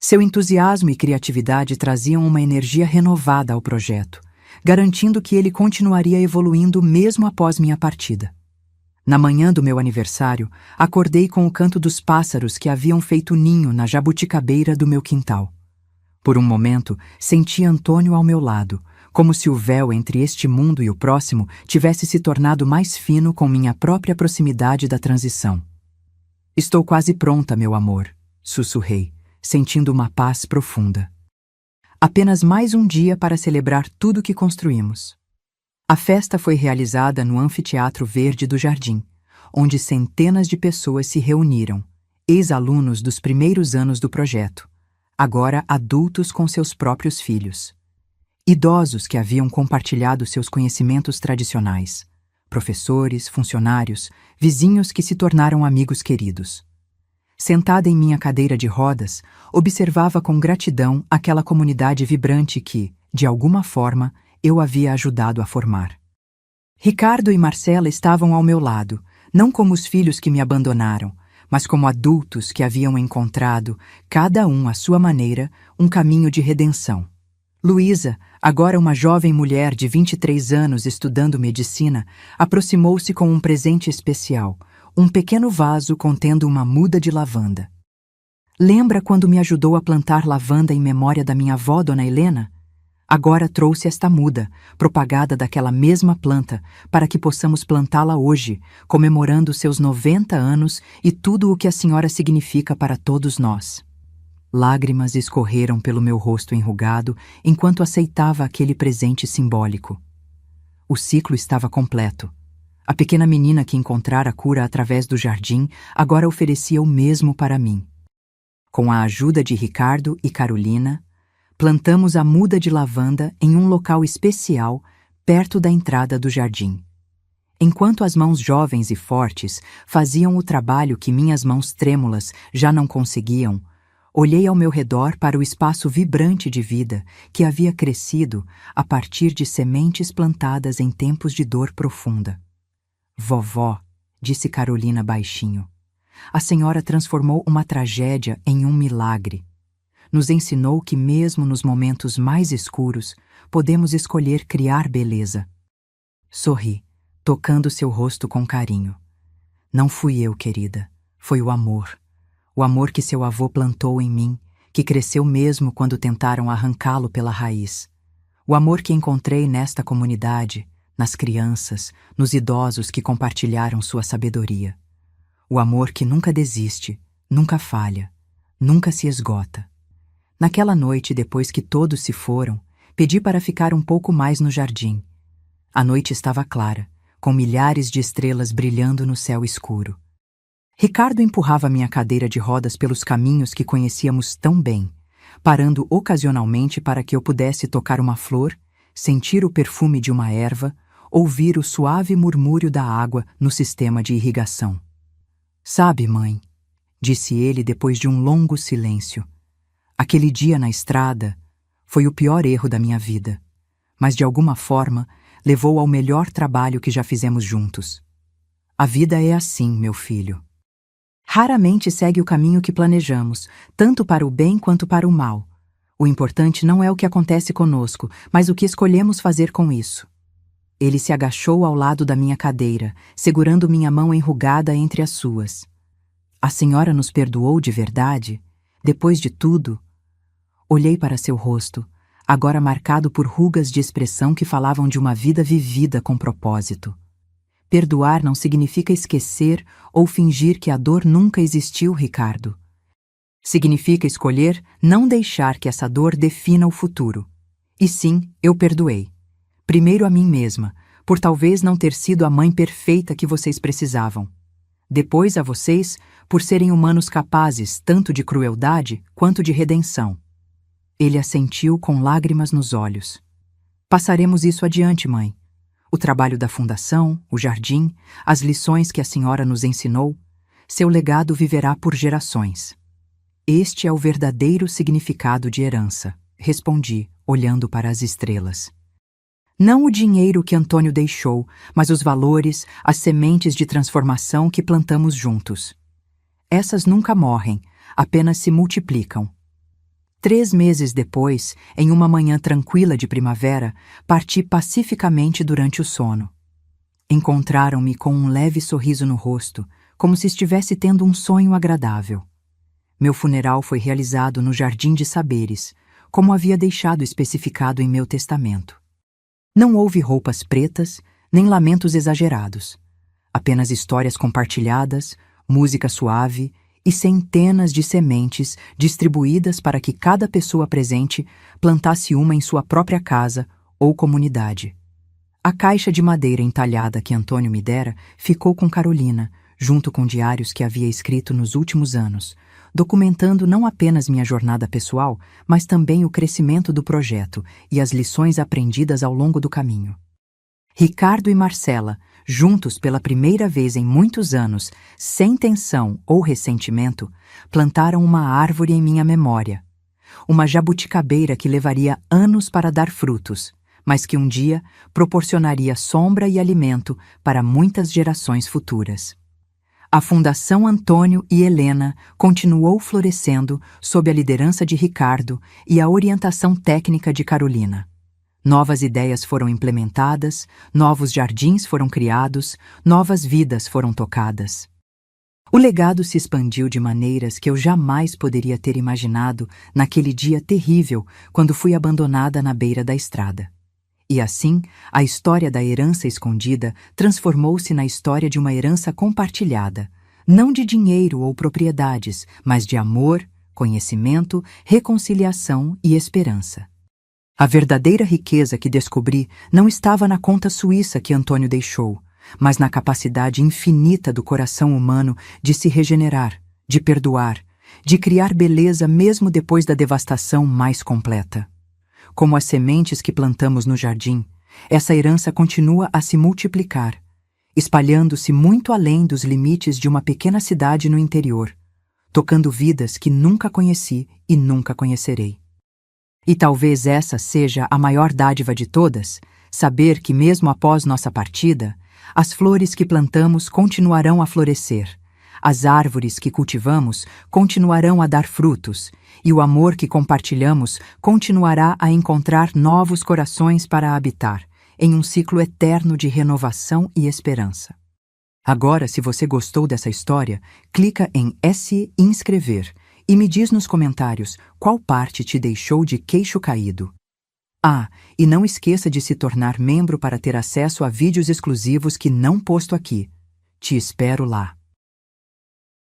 A: Seu entusiasmo e criatividade traziam uma energia renovada ao projeto, garantindo que ele continuaria evoluindo mesmo após minha partida. Na manhã do meu aniversário, acordei com o canto dos pássaros que haviam feito ninho na jabuticabeira do meu quintal. Por um momento, senti Antônio ao meu lado, como se o véu entre este mundo e o próximo tivesse se tornado mais fino com minha própria proximidade da transição. "Estou quase pronta, meu amor", sussurrei, sentindo uma paz profunda. Apenas mais um dia para celebrar tudo que construímos. A festa foi realizada no Anfiteatro Verde do Jardim, onde centenas de pessoas se reuniram, ex-alunos dos primeiros anos do projeto, agora adultos com seus próprios filhos. Idosos que haviam compartilhado seus conhecimentos tradicionais, professores, funcionários, vizinhos que se tornaram amigos queridos. Sentada em minha cadeira de rodas, observava com gratidão aquela comunidade vibrante que, de alguma forma, eu havia ajudado a formar. Ricardo e Marcela estavam ao meu lado, não como os filhos que me abandonaram, mas como adultos que haviam encontrado, cada um à sua maneira, um caminho de redenção. Luísa, agora uma jovem mulher de 23 anos estudando medicina, aproximou-se com um presente especial, um pequeno vaso contendo uma muda de lavanda. "Lembra quando me ajudou a plantar lavanda em memória da minha avó, Dona Helena? Agora trouxe esta muda, propagada daquela mesma planta, para que possamos plantá-la hoje, comemorando seus 90 anos e tudo o que a senhora significa para todos nós." Lágrimas escorreram pelo meu rosto enrugado enquanto aceitava aquele presente simbólico. O ciclo estava completo. A pequena menina que encontrara a cura através do jardim agora oferecia o mesmo para mim. Com a ajuda de Ricardo e Carolina, plantamos a muda de lavanda em um local especial perto da entrada do jardim. Enquanto as mãos jovens e fortes faziam o trabalho que minhas mãos trêmulas já não conseguiam, Olhei ao meu redor para o espaço vibrante de vida que havia crescido a partir de sementes plantadas em tempos de dor profunda. Vovó, disse Carolina baixinho, a senhora transformou uma tragédia em um milagre. Nos ensinou que mesmo nos momentos mais escuros, podemos escolher criar beleza. Sorri, tocando seu rosto com carinho. Não fui eu, querida, foi o amor. O amor que seu avô plantou em mim, que cresceu mesmo quando tentaram arrancá-lo pela raiz. O amor que encontrei nesta comunidade, nas crianças, nos idosos que compartilharam sua sabedoria. O amor que nunca desiste, nunca falha, nunca se esgota. Naquela noite, depois que todos se foram, pedi para ficar um pouco mais no jardim. A noite estava clara, com milhares de estrelas brilhando no céu escuro. Ricardo empurrava minha cadeira de rodas pelos caminhos que conhecíamos tão bem, parando ocasionalmente para que eu pudesse tocar uma flor, sentir o perfume de uma erva, ouvir o suave murmúrio da água no sistema de irrigação. Sabe, mãe, disse ele depois de um longo silêncio, aquele dia na estrada foi o pior erro da minha vida, mas de alguma forma levou ao melhor trabalho que já fizemos juntos. A vida é assim, meu filho. Raramente segue o caminho que planejamos, tanto para o bem quanto para o mal. O importante não é o que acontece conosco, mas o que escolhemos fazer com isso. Ele se agachou ao lado da minha cadeira, segurando minha mão enrugada entre as suas. A senhora nos perdoou de verdade? Depois de tudo? Olhei para seu rosto, agora marcado por rugas de expressão que falavam de uma vida vivida com propósito. Perdoar não significa esquecer ou fingir que a dor nunca existiu, Ricardo. Significa escolher não deixar que essa dor defina o futuro. E sim, eu perdoei. Primeiro a mim mesma, por talvez não ter sido a mãe perfeita que vocês precisavam. Depois a vocês, por serem humanos capazes tanto de crueldade quanto de redenção. Ele assentiu com lágrimas nos olhos. Passaremos isso adiante, mãe. O trabalho da fundação, o jardim, as lições que a senhora nos ensinou, seu legado viverá por gerações. Este é o verdadeiro significado de herança, respondi, olhando para as estrelas. Não o dinheiro que Antônio deixou, mas os valores, as sementes de transformação que plantamos juntos. Essas nunca morrem, apenas se multiplicam. 3 meses depois, em uma manhã tranquila de primavera, parti pacificamente durante o sono. Encontraram-me com um leve sorriso no rosto, como se estivesse tendo um sonho agradável. Meu funeral foi realizado no Jardim de Saberes, como havia deixado especificado em meu testamento. Não houve roupas pretas, nem lamentos exagerados. Apenas histórias compartilhadas, música suave e centenas de sementes distribuídas para que cada pessoa presente plantasse uma em sua própria casa ou comunidade. A caixa de madeira entalhada que Antônio me dera ficou com Carolina, junto com diários que havia escrito nos últimos anos, documentando não apenas minha jornada pessoal, mas também o crescimento do projeto e as lições aprendidas ao longo do caminho. Ricardo e Marcela, juntos pela primeira vez em muitos anos, sem tensão ou ressentimento, plantaram uma árvore em minha memória. Uma jabuticabeira que levaria anos para dar frutos, mas que um dia proporcionaria sombra e alimento para muitas gerações futuras. A Fundação Antônio e Helena continuou florescendo sob a liderança de Ricardo e a orientação técnica de Carolina. Novas ideias foram implementadas, novos jardins foram criados, novas vidas foram tocadas. O legado se expandiu de maneiras que eu jamais poderia ter imaginado naquele dia terrível quando fui abandonada na beira da estrada. E assim, a história da herança escondida transformou-se na história de uma herança compartilhada, não de dinheiro ou propriedades, mas de amor, conhecimento, reconciliação e esperança. A verdadeira riqueza que descobri não estava na conta suíça que Antônio deixou, mas na capacidade infinita do coração humano de se regenerar, de perdoar, de criar beleza mesmo depois da devastação mais completa. Como as sementes que plantamos no jardim, essa herança continua a se multiplicar, espalhando-se muito além dos limites de uma pequena cidade no interior, tocando vidas que nunca conheci e nunca conhecerei. E talvez essa seja a maior dádiva de todas, saber que mesmo após nossa partida, as flores que plantamos continuarão a florescer, as árvores que cultivamos continuarão a dar frutos, e o amor que compartilhamos continuará a encontrar novos corações para habitar, em um ciclo eterno de renovação e esperança. Agora, se você gostou dessa história, clica em se inscrever e me diz nos comentários qual parte te deixou de queixo caído. E não esqueça de se tornar membro para ter acesso a vídeos exclusivos que não posto aqui. Te espero lá.